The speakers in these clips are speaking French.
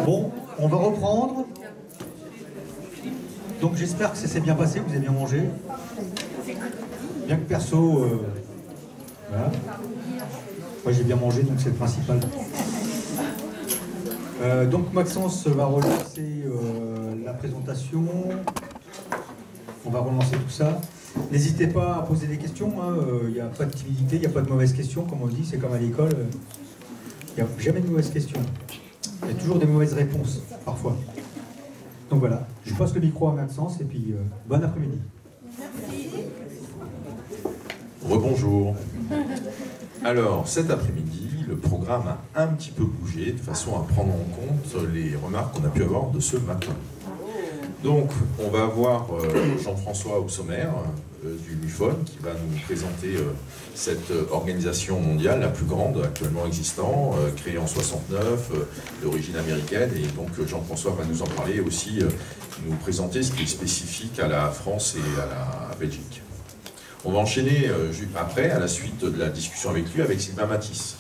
Bon, on va reprendre. Donc j'espère que ça s'est bien passé, que vous avez bien mangé. Bien que perso, voilà. Moi j'ai bien mangé, donc c'est le principal. Donc Maxence va relancer la présentation. On va relancer tout ça. N'hésitez pas à poser des questions, il n'y a pas de timidité, il n'y a pas de mauvaises questions, comme on dit, c'est comme à l'école. Il n'y a jamais de mauvaises questions. Il y a toujours des mauvaises réponses, parfois. Donc voilà, je passe le micro à Maxence et puis bon après-midi. Merci. Rebonjour. Alors, cet après-midi, le programme a un petit peu bougé de façon à prendre en compte les remarques qu'on a pu avoir de ce matin. Donc, on va avoir Jean-François au sommaire du MUFON qui va nous présenter cette organisation mondiale, la plus grande actuellement existante, créée en 69, d'origine américaine. Et donc, Jean-François va nous en parler et aussi, nous présenter ce qui est spécifique à la France et à la Belgique. On va enchaîner après, à la suite de la discussion avec lui, avec Sylvain Matisse,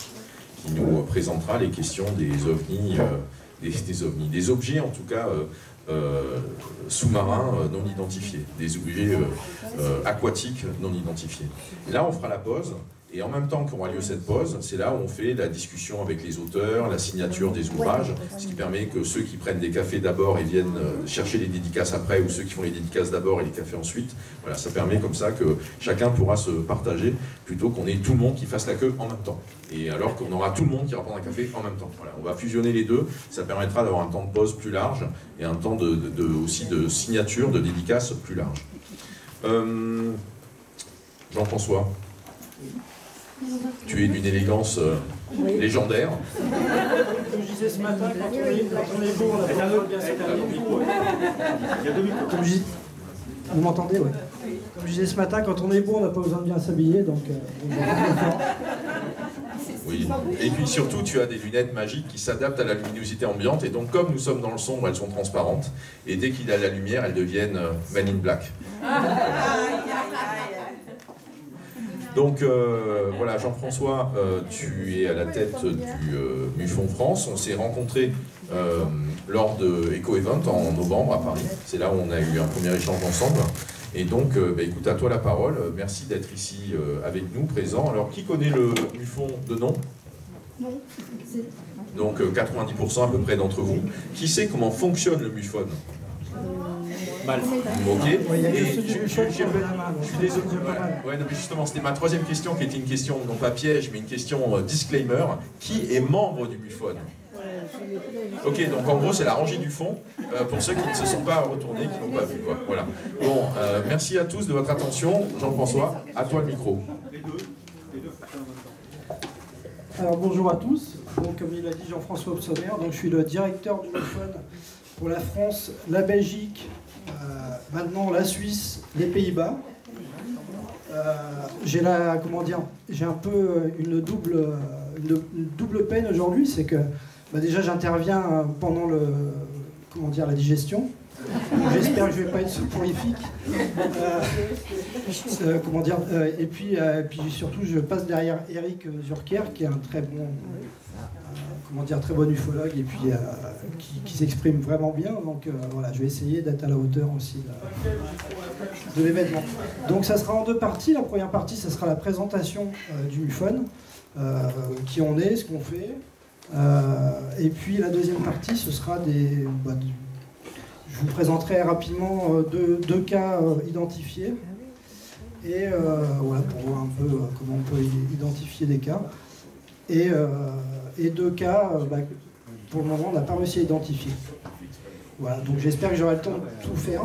qui nous présentera les questions des ovnis, des objets en tout cas sous-marins non identifiés, des objets aquatiques non identifiés. Et là, on fera la pause. Et en même temps qu'aura lieu cette pause, c'est là où on fait la discussion avec les auteurs, la signature des ouvrages, ce qui permet que ceux qui prennent des cafés d'abord et viennent chercher les dédicaces après, ou ceux qui font les dédicaces d'abord et les cafés ensuite, voilà, ça permet comme ça que chacun pourra se partager, plutôt qu'on ait tout le monde qui fasse la queue en même temps. Et alors qu'on aura tout le monde qui va prendre un café en même temps. Voilà, on va fusionner les deux, ça permettra d'avoir un temps de pause plus large, et un temps aussi de signature, de dédicace plus large. Jean-François, tu es d'une élégance légendaire. Comme je disais ce matin, quand on est beau, on a pas bien s'habiller. Vous m'entendez, ouais. Comme je disais ce matin, quand on est beau, on n'a pas besoin de bien s'habiller, donc... Oui, et puis surtout, tu as des lunettes magiques qui s'adaptent à la luminosité ambiante, et donc comme nous sommes dans le sombre, elles sont transparentes, et dès qu'il y a la lumière, elles deviennent Man in Black. Donc voilà, Jean-François, tu es à la tête du MUFON France. On s'est rencontrés lors de Eco Event en novembre à Paris. C'est là où on a eu un premier échange ensemble. Et donc, écoute, à toi la parole. Merci d'être ici avec nous, présent. Alors, qui connaît le MUFON de nom? Non. Donc 90% à peu près d'entre vous. Qui sait comment fonctionne le MUFON? Mal. Ok. Je suis désolé. Ouais, non, mais justement, c'était ma troisième question qui était une question, non pas piège, mais une question disclaimer. Qui est membre du MUFON? Ok, donc en gros, c'est la rangée du fond, pour ceux qui ne se sont pas retournés, qui n'ont pas vu. Quoi. Voilà. Bon, merci à tous de votre attention. Jean-François, à toi le micro. Alors bonjour à tous. Donc, comme il a dit Jean-François Obsommer, donc je suis le directeur du MUFON pour la France, la Belgique, maintenant la Suisse, les Pays-Bas. J'ai un peu une double peine aujourd'hui, c'est que déjà j'interviens pendant la digestion. J'espère que je ne vais pas être soporifique. Et puis surtout je passe derrière Eric Zurker qui est un très bon très bon ufologue et puis qui s'exprime vraiment bien. Donc voilà, je vais essayer d'être à la hauteur aussi de l'événement. Donc ça sera en deux parties. La première partie, ça sera la présentation du MUFON, qui on est, ce qu'on fait. Et puis la deuxième partie, ce sera je vous présenterai rapidement deux cas identifiés. Et voilà, pour voir un peu comment on peut identifier des cas. Et deux cas, pour le moment, on n'a pas réussi à identifier. Voilà, donc j'espère que j'aurai le temps de tout faire.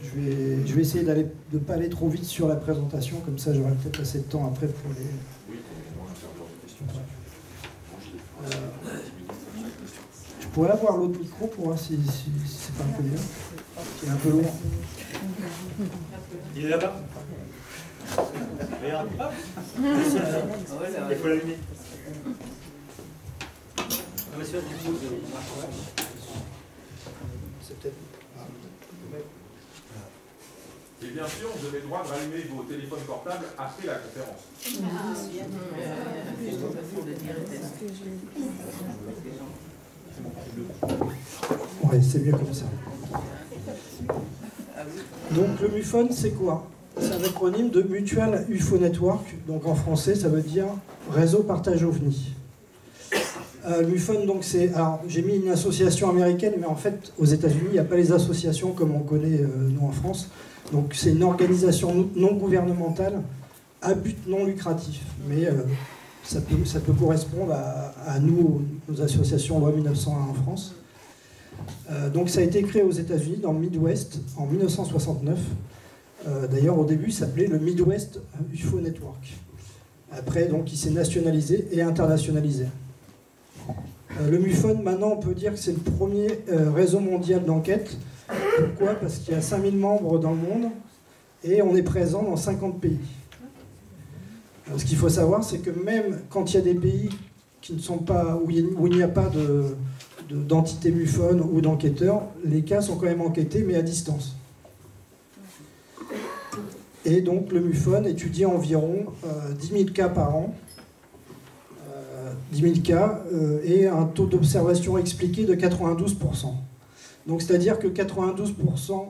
Je vais essayer de ne pas aller trop vite sur la présentation, comme ça j'aurai peut-être assez de temps après pour les... Je pourrais avoir l'autre micro pour voir si c'est pas un peu bien. Il est un peu lourd. Il est là-bas. Regarde. Il faut l'allumer. C'est peut-être... Et bien sûr, vous avez le droit de rallumer vos téléphones portables après la conférence. Ouais, c'est mieux comme ça. Donc le MUFON, c'est quoi? C'est un acronyme de Mutual UFO Network. Donc en français, ça veut dire Réseau Partage OVNI. MUFON, donc c'est... Alors, j'ai mis une association américaine, mais en fait, aux États-Unis, il n'y a pas les associations comme on connaît, nous, en France. Donc c'est une organisation non gouvernementale à but non lucratif. Mais ça peut correspondre à nous, nos associations loi 1901 en France. Donc ça a été créé aux États-Unis, dans le Midwest, en 1969. D'ailleurs, au début, il s'appelait le Midwest UFO Network. Après, donc, il s'est nationalisé et internationalisé. Le MUFON, maintenant, on peut dire que c'est le premier réseau mondial d'enquête. Pourquoi? Parce qu'il y a 5000 membres dans le monde et on est présent dans 50 pays. Ce qu'il faut savoir, c'est que même quand il y a des pays qui ne sont pas, où il n'y a pas d'entité MUFON ou d'enquêteurs, les cas sont quand même enquêtés, mais à distance. Et donc le MUFON étudie environ 10 000 cas par an, 10 000 cas, et un taux d'observation expliqué de 92%. Donc c'est-à-dire que 92%,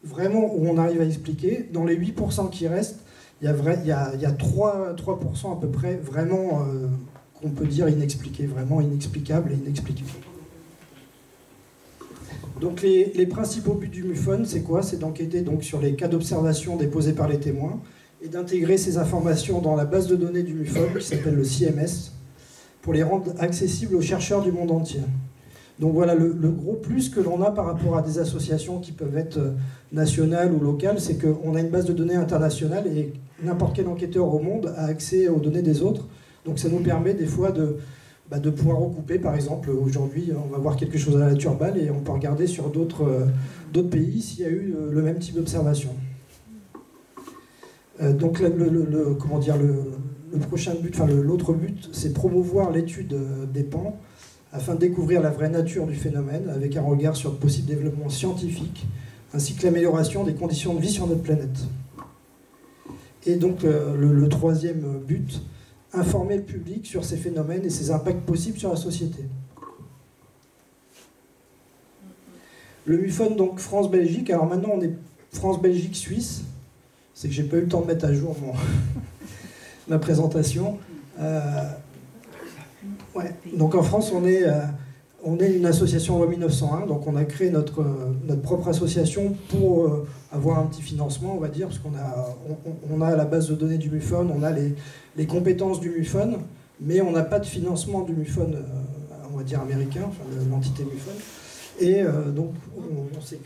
vraiment où on arrive à expliquer, dans les 8% qui restent, il y a 3% à peu près vraiment qu'on peut dire inexpliqué, vraiment inexplicable et inexpliqué. Donc les principaux buts du MUFON, c'est quoi? C'est d'enquêter donc sur les cas d'observation déposés par les témoins et d'intégrer ces informations dans la base de données du MUFON qui s'appelle le CMS pour les rendre accessibles aux chercheurs du monde entier. Donc voilà, le gros plus que l'on a par rapport à des associations qui peuvent être nationales ou locales, c'est qu'on a une base de données internationale et n'importe quel enquêteur au monde a accès aux données des autres. Donc ça nous permet des fois de pouvoir recouper, par exemple, aujourd'hui, on va voir quelque chose à la Turballe et on peut regarder sur d'autres pays s'il y a eu le même type d'observation. Donc le prochain but, enfin l'autre but, c'est promouvoir l'étude des pans afin de découvrir la vraie nature du phénomène avec un regard sur le possible développement scientifique ainsi que l'amélioration des conditions de vie sur notre planète. Et donc le troisième but, informer le public sur ces phénomènes et ses impacts possibles sur la société. Le MUFON, donc France-Belgique, alors maintenant on est France-Belgique-Suisse, c'est que j'ai pas eu le temps de mettre à jour ma présentation. Ouais. Donc en France on est une association loi 1901, donc on a créé notre propre association pour avoir un petit financement, on va dire, parce qu'on a la base de données du MUFON, on a les compétences du MUFON, mais on n'a pas de financement du MUFON, on va dire américain, enfin l'entité MUFON. Et donc on s'est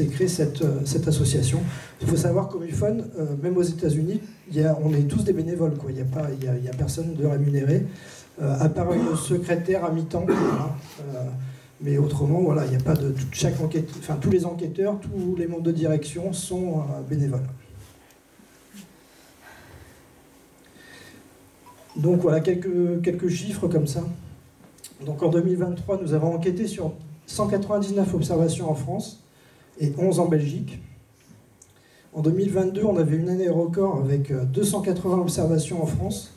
créé cette association. Il faut savoir qu'au MUFON, même aux États-Unis, on est tous des bénévoles, quoi. Il n'y a personne de rémunéré. À part une secrétaire à mi-temps, voilà. Mais autrement, voilà, il n'y a pas de chaque enquête, enfin tous les enquêteurs, tous les membres de direction sont bénévoles. Donc voilà quelques chiffres comme ça. Donc en 2023, nous avons enquêté sur 199 observations en France et 11 en Belgique. En 2022, on avait une année record avec 280 observations en France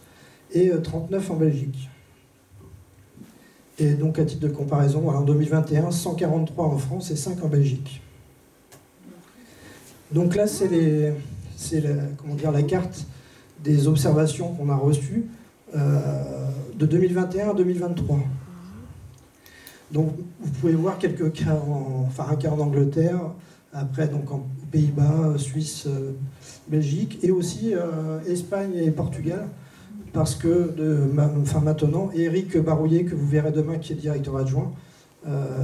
et 39 en Belgique. Et donc à titre de comparaison, voilà, en 2021, 143 en France et 5 en Belgique. Donc là, c'est la carte des observations qu'on a reçues de 2021 à 2023. Donc vous pouvez voir quelques cas, un cas en Angleterre, après donc aux Pays-Bas, Suisse, Belgique, et aussi Espagne et Portugal. Parce que maintenant, Éric Barouillet, que vous verrez demain, qui est directeur adjoint,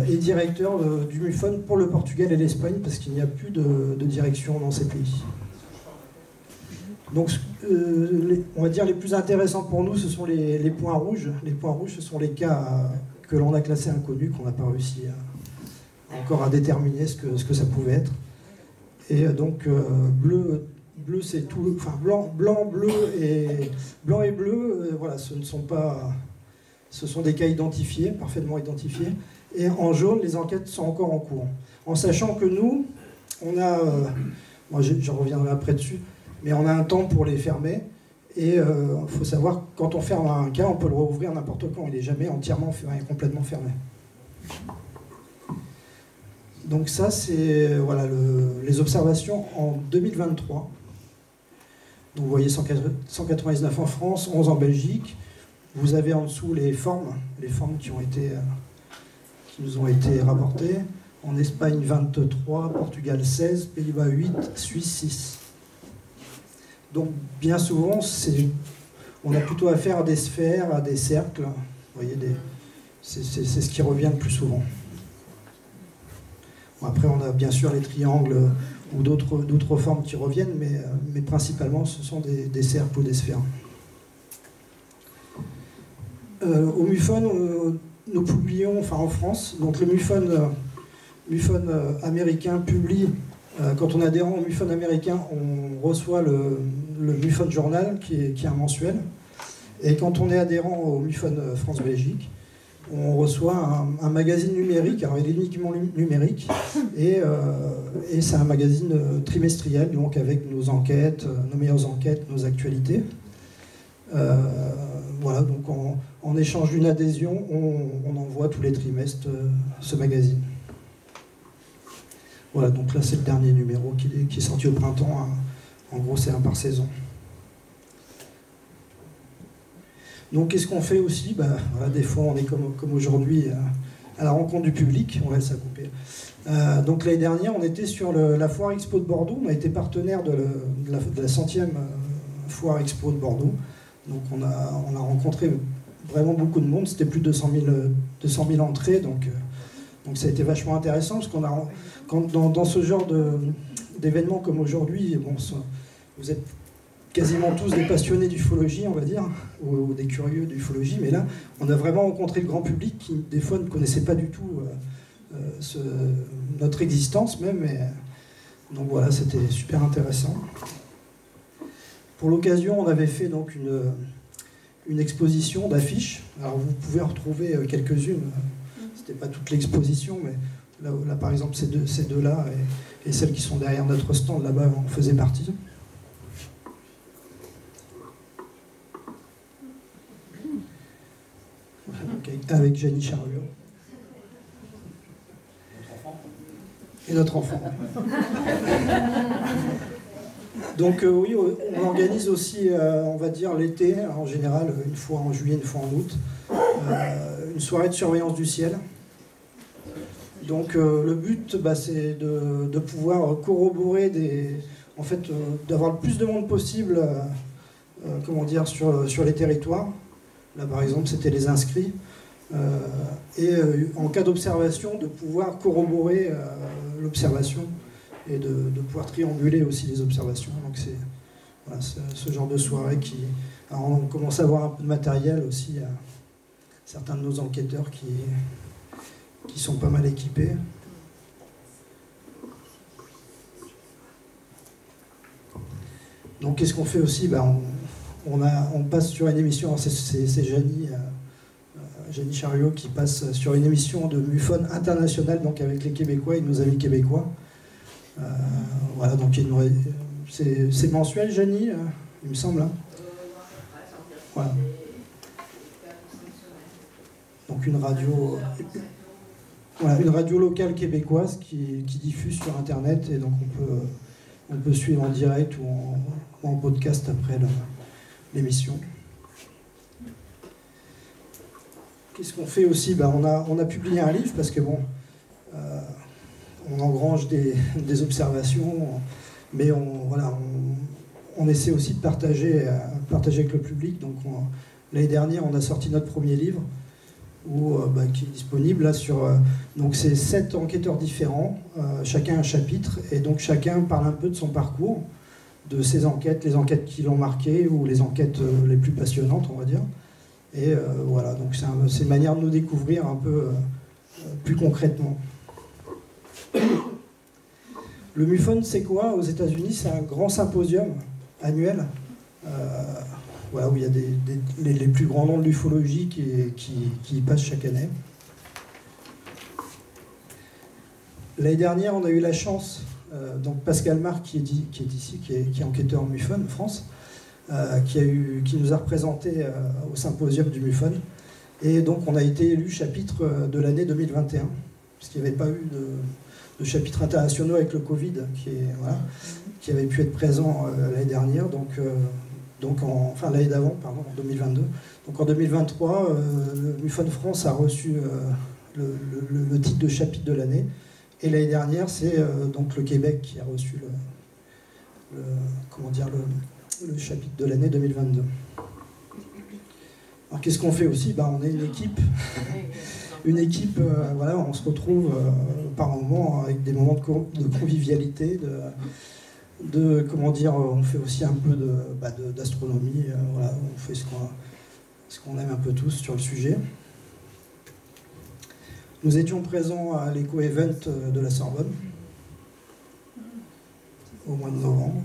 est directeur du MUFON pour le Portugal et l'Espagne, parce qu'il n'y a plus de direction dans ces pays. Donc, on va dire les plus intéressants pour nous, ce sont les points rouges. Les points rouges, ce sont les cas que l'on a classés inconnus, qu'on n'a pas réussi encore à déterminer ce que ça pouvait être. Et donc, bleu c'est tout, enfin blanc, bleu et bleu, voilà, ce sont des cas identifiés, parfaitement identifiés. Et en jaune, les enquêtes sont encore en cours. En sachant que nous, on a, moi je reviendrai après dessus, mais on a un temps pour les fermer. Et il faut savoir, quand on ferme un cas, on peut le rouvrir n'importe quand. Il n'est jamais entièrement complètement fermé. Donc ça, c'est voilà, les observations en 2023. Donc vous voyez 199 en France, 11 en Belgique. Vous avez en dessous les formes qui nous ont été rapportées. En Espagne 23, Portugal 16, Pays-Bas 8, Suisse 6. Donc bien souvent, on a plutôt affaire à des sphères, à des cercles. Vous voyez, c'est ce qui revient le plus souvent. Bon, après, on a bien sûr les triangles ou d'autres formes qui reviennent, mais principalement, ce sont des cercles ou des sphères. Au MUFON, nous publions, enfin en France, donc le MUFON américain publie, quand on est adhérent au MUFON américain, on reçoit le MUFON Journal, qui est un mensuel. Et quand on est adhérent au MUFON France-Belgique, on reçoit un magazine numérique, alors il est uniquement numérique, et c'est un magazine trimestriel, donc avec nos enquêtes, nos meilleures enquêtes, nos actualités. Voilà, donc en échange d'une adhésion, on envoie tous les trimestres ce magazine. Voilà, donc là c'est le dernier numéro qui est sorti au printemps. En gros, c'est un par saison. Donc qu'est-ce qu'on fait aussi? Voilà, des fois, on est comme aujourd'hui à la rencontre du public. On va laisser couper. Donc l'année dernière, on était sur la Foire Expo de Bordeaux. On a été partenaire de la 100e Foire Expo de Bordeaux. Donc on a rencontré vraiment beaucoup de monde. C'était plus de 200 000 entrées. Donc ça a été vachement intéressant parce dans ce genre d'événements comme aujourd'hui, bon, vous êtes quasiment tous des passionnés d'ufologie, on va dire, ou des curieux d'ufologie, mais là, on a vraiment rencontré le grand public qui, des fois, ne connaissait pas du tout notre existence même. Donc voilà, c'était super intéressant. Pour l'occasion, on avait fait donc une exposition d'affiches. Alors vous pouvez en retrouver quelques-unes. C'était pas toute l'exposition, mais là, par exemple, ces deux-là et celles qui sont derrière notre stand là-bas en faisaient partie. Avec Jenny Chariot. Et notre enfant. Donc oui, on organise aussi, on va dire, l'été, en général, une fois en juillet, une fois en août, une soirée de surveillance du ciel. Donc le but, c'est de pouvoir corroborer en fait, d'avoir le plus de monde possible, comment dire, sur les territoires. Là, par exemple, c'était les inscrits. Et en cas d'observation, de pouvoir corroborer l'observation et de pouvoir trianguler aussi les observations. Donc c'est voilà, ce genre de soirée qui... Alors on commence à avoir un peu de matériel aussi, certains de nos enquêteurs qui sont pas mal équipés. Donc qu'est-ce qu'on fait aussi? On passe sur une émission, c'est Jenny Chariot qui passe sur une émission de MUFON international, donc avec les Québécois et nos amis québécois. Voilà, donc c'est mensuel, Jenny, il me semble. Hein. Voilà. Donc une radio locale québécoise qui diffuse sur Internet, et donc on peut suivre en direct ou en podcast après l'émission. Qu'est-ce qu'on fait aussi? On a publié un livre parce que bon, on engrange des observations, mais on essaie aussi de partager avec le public. Donc l'année dernière, on a sorti notre premier livre qui est disponible là donc c'est 7 enquêteurs différents, chacun un chapitre, et donc chacun parle un peu de son parcours, de ses enquêtes, les enquêtes qui l'ont marqué ou les enquêtes les plus passionnantes, on va dire. Et voilà, donc c'est une manière de nous découvrir un peu plus concrètement. Le MUFON, c'est quoi aux États-Unis? C'est un grand symposium annuel, voilà, où il y a les plus grands noms de l'ufologie qui y passent chaque année. L'année dernière, on a eu la chance, donc Pascal Marc, qui est ici, qui est enquêteur en MUFON en France, qui nous a représentés au symposium du MUFON. Et donc on a été élu chapitre de l'année 2021, parce qu'il n'y avait pas eu de chapitres internationaux avec le Covid qui avait pu être présent l'année dernière, enfin l'année d'avant, pardon, en 2022. Donc en 2023, le MUFON France a reçu le titre de chapitre de l'année, et l'année dernière, c'est donc le Québec qui a reçu le chapitre de l'année 2022. Alors qu'est-ce qu'on fait aussi? On est une équipe, voilà, on se retrouve par moments avec des moments de convivialité, comment dire, on fait aussi un peu d'astronomie, voilà, on fait ce qu'on aime un peu tous sur le sujet. Nous étions présents à l'éco-event de la Sorbonne au mois de novembre.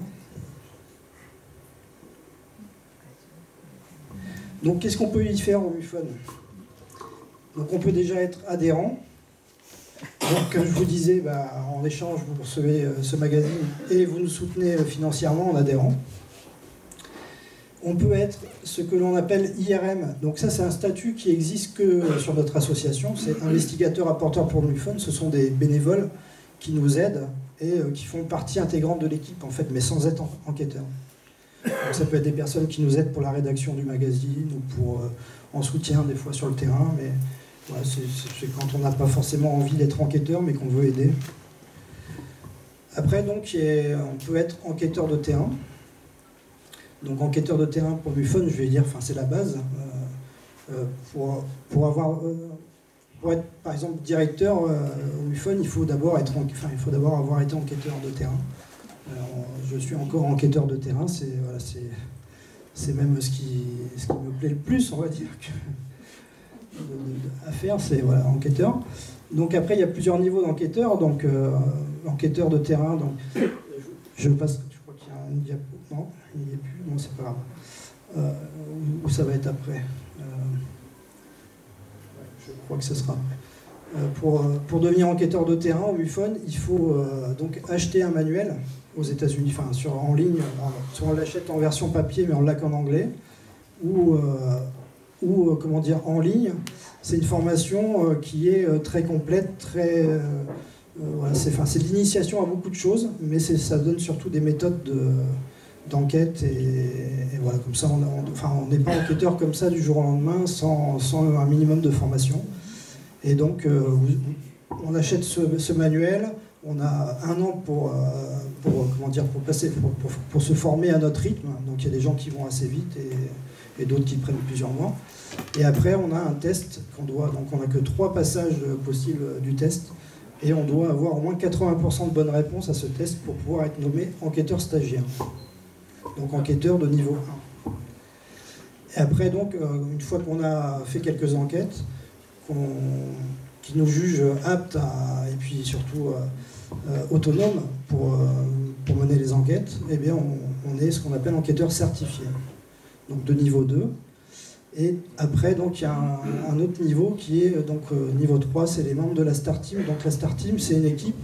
Donc qu'est-ce qu'on peut y faire au MUFON? Donc on peut déjà être adhérent. Donc comme je vous disais, en échange vous recevez ce magazine et vous nous soutenez financièrement en adhérant. On peut être ce que l'on appelle IRM. Donc ça c'est un statut qui existe que sur notre association. C'est investigateur apporteur pour le MUFON. Ce sont des bénévoles qui nous aident et qui font partie intégrante de l'équipe en fait, mais sans être enquêteurs. Donc ça peut être des personnes qui nous aident pour la rédaction du magazine ou en soutien des fois sur le terrain, mais voilà, c'est quand on n'a pas forcément envie d'être enquêteur mais qu'on veut aider. Après donc on peut être enquêteur de terrain. Donc enquêteur de terrain pour MUFON, je vais dire, c'est la base. Pour être par exemple directeur au MUFON, il faut d'abord avoir été enquêteur de terrain. Je suis encore enquêteur de terrain, c'est même ce qui me plaît le plus, on va dire, à faire, c'est voilà, enquêteur. Donc après, il y a plusieurs niveaux d'enquêteur. Donc enquêteur de terrain, donc je passe, je crois qu'il y a une diapo, non, il n'y est plus, non, c'est pas grave. Ou ça va être après. Je crois que ce sera après. Pour devenir enquêteur de terrain au MUFON, il faut donc acheter un manuel aux États-Unis, en ligne, soit on l'achète en version papier mais on l'a qu'en anglais, ou comment dire, en ligne. C'est une formation qui est très complète, voilà, c'est l'initiation à beaucoup de choses, mais ça donne surtout des méthodes d'enquête et voilà, comme ça on n'est pas enquêteur comme ça du jour au lendemain sans un minimum de formation. Et donc on achète ce manuel. On a 1 an pour se former à notre rythme. Donc il y a des gens qui vont assez vite et d'autres qui prennent plusieurs mois. Et après on a un test donc on n'a que 3 passages possibles du test et on doit avoir au moins 80% de bonnes réponses à ce test pour pouvoir être nommé enquêteur stagiaire. Donc enquêteur de niveau 1. Et après donc une fois qu'on a fait quelques enquêtes, qui nous jugent aptes et puis surtout autonomes pour mener les enquêtes, eh bien on est ce qu'on appelle enquêteur certifié, donc de niveau 2. Et après donc il y a un autre niveau qui est donc niveau 3, c'est les membres de la Star Team. Donc la Star Team c'est une équipe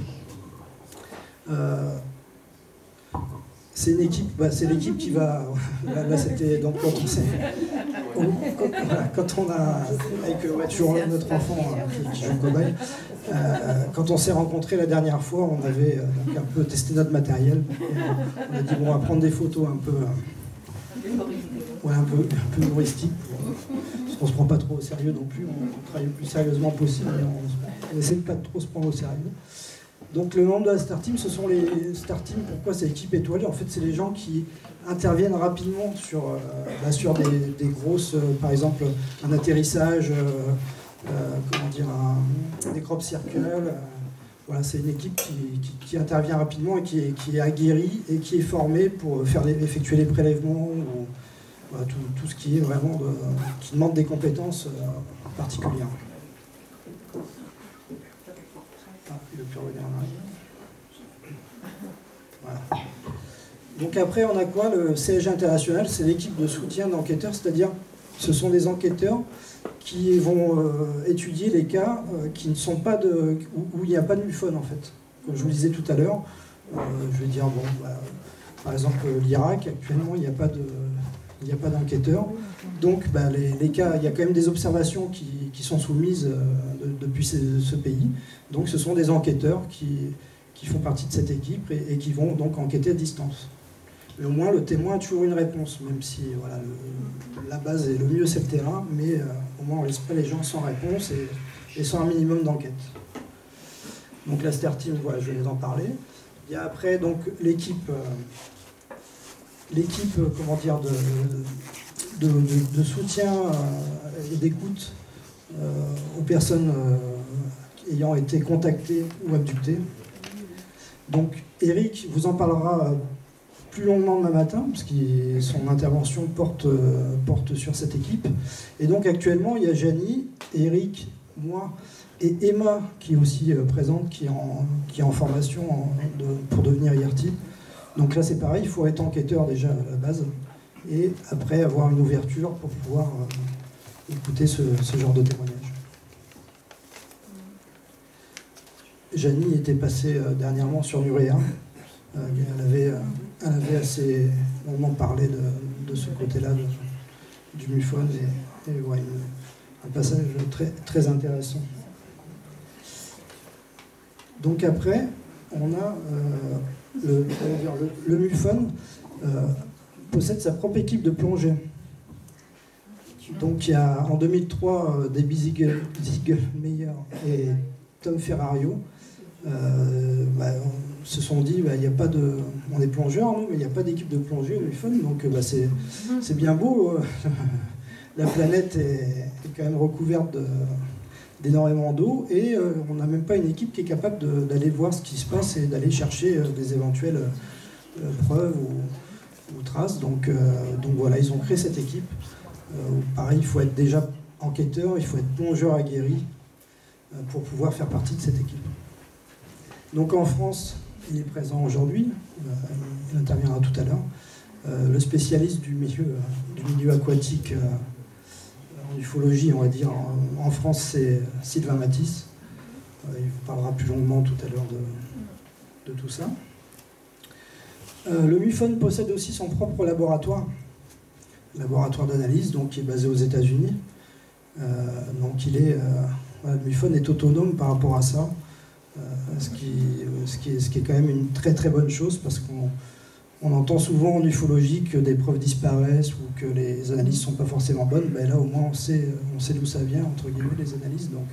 c'est l'équipe qui va... Là, c'était donc quand on a, avec Mathieu, notre enfant qui joue au cobaye, quand on s'est rencontrés la dernière fois, on avait donc un peu testé notre matériel. On a dit, bon, on va prendre des photos un peu humoristiques, parce qu'on se prend pas trop au sérieux non plus, on travaille le plus sérieusement possible, mais on essaie de pas trop se prendre au sérieux. Donc le membre de la Star Team, ce sont les Star Team. Pourquoi c'est l'équipe étoilée? En fait, c'est les gens qui interviennent rapidement sur des grosses, par exemple, un atterrissage, des crop circles. Voilà, c'est une équipe qui intervient rapidement et qui est aguerrie et qui est formée pour effectuer les prélèvements, ou voilà, tout ce qui est vraiment qui demande des compétences particulières. Voilà. Donc après on a quoi? Le CSG international, c'est l'équipe de soutien d'enquêteurs, c'est-à-dire ce sont des enquêteurs qui vont étudier les cas qui ne sont pas où il n'y a pas de MUFON en fait. Comme je vous le disais tout à l'heure, je vais dire par exemple l'Irak, actuellement il n'y a pas il n'y a pas d'enquêteurs. Donc bah, les cas, il y a quand même des observations qui sont soumises depuis ce pays. Donc ce sont des enquêteurs qui font partie de cette équipe et qui vont donc enquêter à distance. Mais au moins le témoin a toujours une réponse, même si voilà, la base et le mieux c'est le terrain, mais au moins on ne laisse pas les gens sans réponse et sans un minimum d'enquête. Donc la STER Team, voilà, je vais vous en parler. Il y a après donc l'équipe comment dire, de soutien et d'écoute aux personnes ayant été contactées ou abductées. Donc Eric vous en parlera plus longuement demain matin, parce que son intervention porte sur cette équipe. Et donc actuellement, il y a Janie, Eric, moi et Emma qui est aussi présente, qui est en formation pour devenir IRT. Donc là c'est pareil, il faut être enquêteur déjà à la base, et après avoir une ouverture pour pouvoir écouter ce genre de témoignage. Janie était passée dernièrement sur Nurea. Elle avait assez longuement parlé de ce côté-là du MUFON et ouais, un passage très, très intéressant. Donc après, on a le MUFON possède sa propre équipe de plongée. Donc il y a en 2003 Debbie Ziegler-Meyer et Tom Ferrario se sont dit il y a pas de, on est plongeurs nous, mais il n'y a pas d'équipe de plongée au MUFON, donc c'est bien beau. La planète est quand même recouverte d'énormément d'eau et on n'a même pas une équipe qui est capable d'aller voir ce qui se passe et d'aller chercher des éventuelles preuves ou traces. Donc voilà, ils ont créé cette équipe. Pareil, il faut être déjà enquêteur, il faut être plongeur aguerri pour pouvoir faire partie de cette équipe. Donc en France, il est présent aujourd'hui, il interviendra tout à l'heure. Le spécialiste du milieu aquatique en ufologie, on va dire, en France, c'est Sylvain Matisse. Il vous parlera plus longuement tout à l'heure de tout ça. Le MUFON possède aussi son propre laboratoire d'analyse, donc qui est basé aux États-Unis. Donc le MUFON est autonome par rapport à ça, ce qui est quand même une très très bonne chose, parce qu'on entend souvent en ufologie que des preuves disparaissent ou que les analyses ne sont pas forcément bonnes. Ben là au moins on sait d'où ça vient, entre guillemets, les analyses. Donc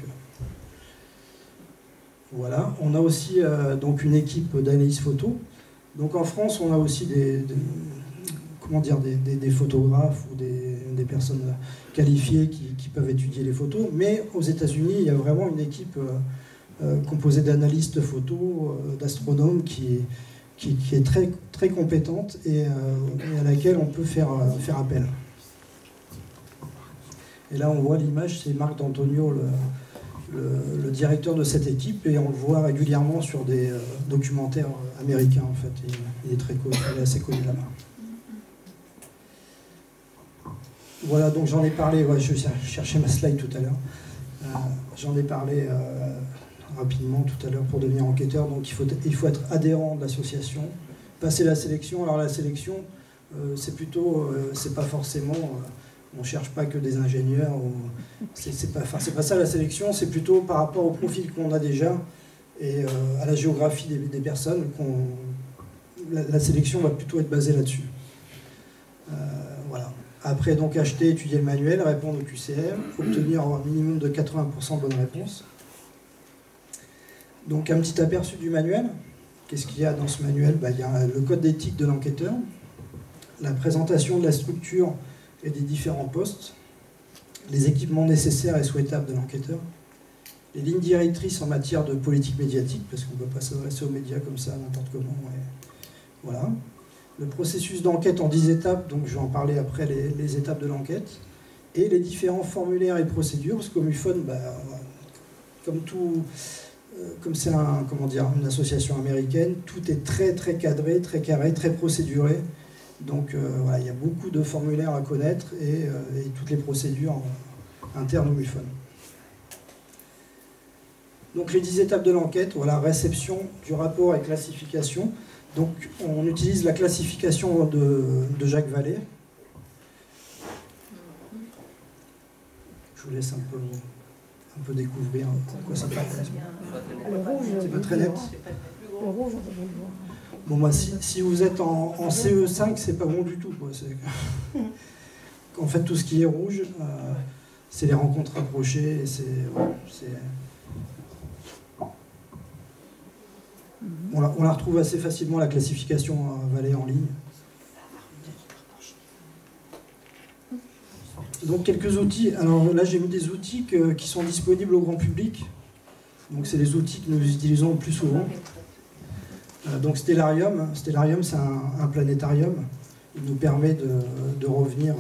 voilà. On a aussi donc une équipe d'analyse photo. Donc en France, on a aussi des photographes ou des personnes qualifiées qui peuvent étudier les photos. Mais aux États-Unis, il y a vraiment une équipe composée d'analystes photos, d'astronomes qui est très, très compétente et à laquelle on peut faire appel. Et là, on voit l'image, c'est Marc D'Antonio, le directeur de cette équipe, et on le voit régulièrement sur des documentaires américains, en fait. Il est très connu, il est assez connu là-bas. Voilà, donc j'en ai parlé, ouais, je cherchais ma slide tout à l'heure. J'en ai parlé rapidement tout à l'heure pour devenir enquêteur. Donc il faut être adhérent de l'association, passer la sélection. Alors la sélection, c'est plutôt, c'est pas forcément, on cherche pas que des ingénieurs. C'est pas ça la sélection, c'est plutôt par rapport au profil qu'on a déjà et à la géographie des personnes. La sélection va plutôt être basée là-dessus. Voilà. Après, donc, acheter, étudier le manuel, répondre au QCM, obtenir un minimum de 80% de bonnes réponses. Donc, un petit aperçu du manuel. Qu'est-ce qu'il y a dans ce manuel? Il y a le code d'éthique de l'enquêteur, la présentation de la structure et des différents postes, les équipements nécessaires et souhaitables de l'enquêteur, les lignes directrices en matière de politique médiatique, parce qu'on ne peut pas s'adresser aux médias comme ça, n'importe comment. Et voilà. Le processus d'enquête en 10 étapes, donc je vais en parler après les étapes de l'enquête, et les différents formulaires et procédures, parce qu'au MUFON, comme c'est une association américaine, tout est très très cadré, très carré, très procéduré. Donc voilà, il y a beaucoup de formulaires à connaître et toutes les procédures internes au MUFON. Donc les 10 étapes de l'enquête, voilà, réception du rapport et classification. Donc on utilise la classification de Jacques Vallée. je vous laisse un peu découvrir quoi ça fait. C'est pas très net. Bon, moi, si vous êtes en CE5, c'est pas bon du tout, quoi. En fait, tout ce qui est rouge, c'est les rencontres rapprochées, et on la retrouve assez facilement, la classification Vallée en ligne. Donc quelques outils. Alors là, j'ai mis des outils qui sont disponibles au grand public. Donc c'est les outils que nous utilisons le plus souvent. Donc Stellarium, c'est un planétarium. Il nous permet de revenir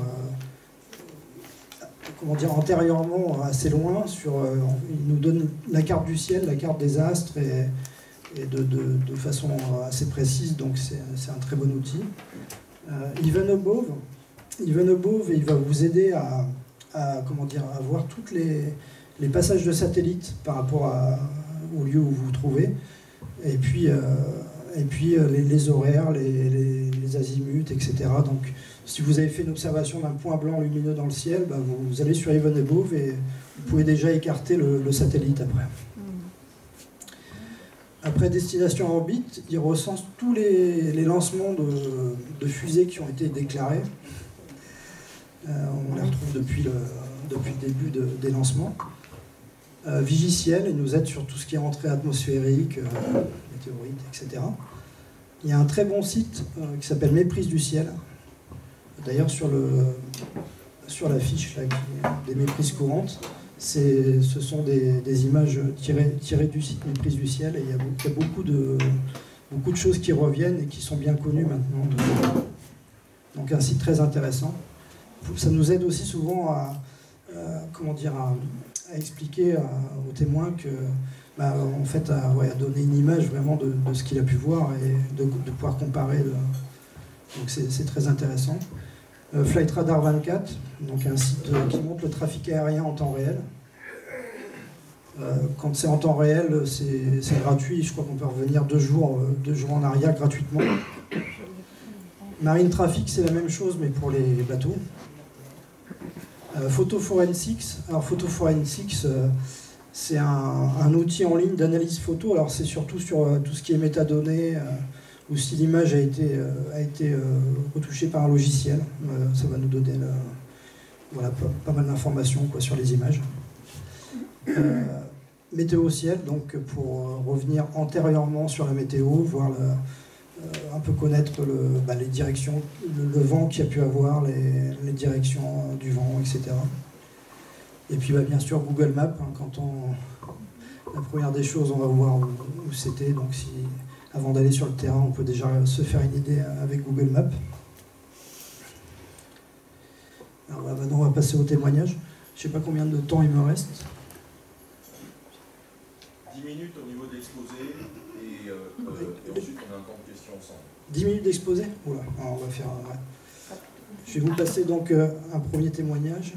antérieurement assez loin. Il nous donne la carte du ciel, la carte des astres, et de façon assez précise. Donc c'est un très bon outil. Even Above, il va vous aider à voir tous les passages de satellites par rapport au lieu où vous vous trouvez. Et puis les horaires, les azimuts, etc. Donc, si vous avez fait une observation d'un point blanc lumineux dans le ciel, vous allez sur Even Above et vous pouvez déjà écarter le satellite après. Après Destination Orbite, il recense tous les lancements de fusées qui ont été déclarés. On les retrouve depuis le début des lancements. Vigiciel, il nous aide sur tout ce qui est entrée atmosphérique, météorites, etc. Il y a un très bon site qui s'appelle Méprise du ciel. D'ailleurs, sur la fiche là, des méprises courantes, ce sont des images tirées du site Méprise du ciel, et il y a beaucoup de choses qui reviennent et qui sont bien connues maintenant. Donc un site très intéressant. Ça nous aide aussi souvent à expliquer aux témoins que, en fait, à donner une image vraiment de ce qu'il a pu voir et de pouvoir comparer. Donc c'est très intéressant. Flight Radar 24, donc un site qui montre le trafic aérien en temps réel. Quand c'est en temps réel, c'est gratuit. Je crois qu'on peut revenir 2 jours en arrière gratuitement. Marine Traffic, c'est la même chose, mais pour les bateaux. Photo Forensics. Alors Photo Forensics, c'est un outil en ligne d'analyse photo. Alors c'est surtout sur tout ce qui est métadonnées, ou si l'image a été retouchée par un logiciel. Ça va nous donner pas mal d'informations sur les images. Météo ciel, donc pour revenir antérieurement sur la météo, voir un peu connaître les directions, le vent qu'il y a pu avoir, les directions du vent, etc. Et puis bien sûr Google Maps, la première des choses, on va voir où c'était, donc avant d'aller sur le terrain, on peut déjà se faire une idée avec Google Maps. Alors maintenant on va passer au témoignage. Je ne sais pas combien de temps il me reste. 10 minutes au niveau de l'exposé, et ensuite on a un temps de questions ensemble. 10 minutes d'exposé? Oula, alors on va faire... Je vais vous passer donc un premier témoignage.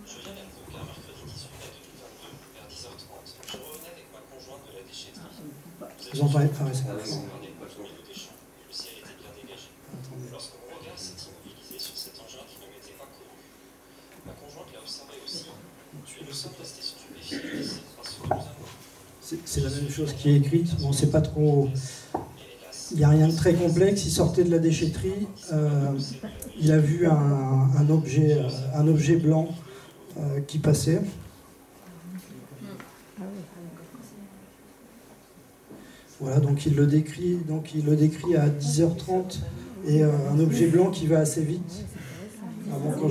Je viens d'Annebrooke un mercredi 18 mai 2022, vers 10h30. Je revenais avec ma conjointe de la déchetterie. Vous entendez? Ah ouais, c'est le ciel était bien dégagé. Lorsque mon regard s'est immobilisé sur cet engin qui ne m'était pas connu. Ma conjointe l'a observé aussi. Nous sommes restés stupéfiés parce que nous avons... C'est la même chose qui est écrite. Bon, c'est pas trop... Il n'y a rien de très complexe. Il sortait de la déchetterie. Il a vu un objet blanc qui passait. Voilà, donc il le décrit à 10h30, et un objet blanc qui va assez vite. Alors bon,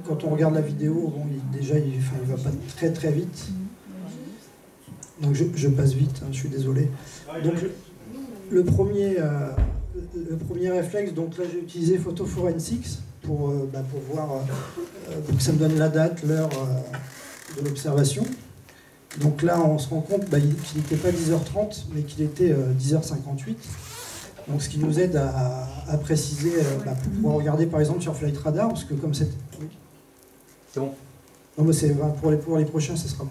quand on regarde la vidéo, il va pas très très vite. Donc je passe vite, je suis désolé. Donc le premier réflexe, donc là j'ai utilisé Photo Forensics pour voir, pour que ça me donne la date, l'heure de l'observation. Donc là on se rend compte qu'il n'était pas 10h30, mais qu'il était 10h58. Donc ce qui nous aide à préciser, pour pouvoir regarder par exemple sur Flight Radar, parce que comme c'est... Oui. C'est bon. Non, mais pour les prochains, ce sera bon.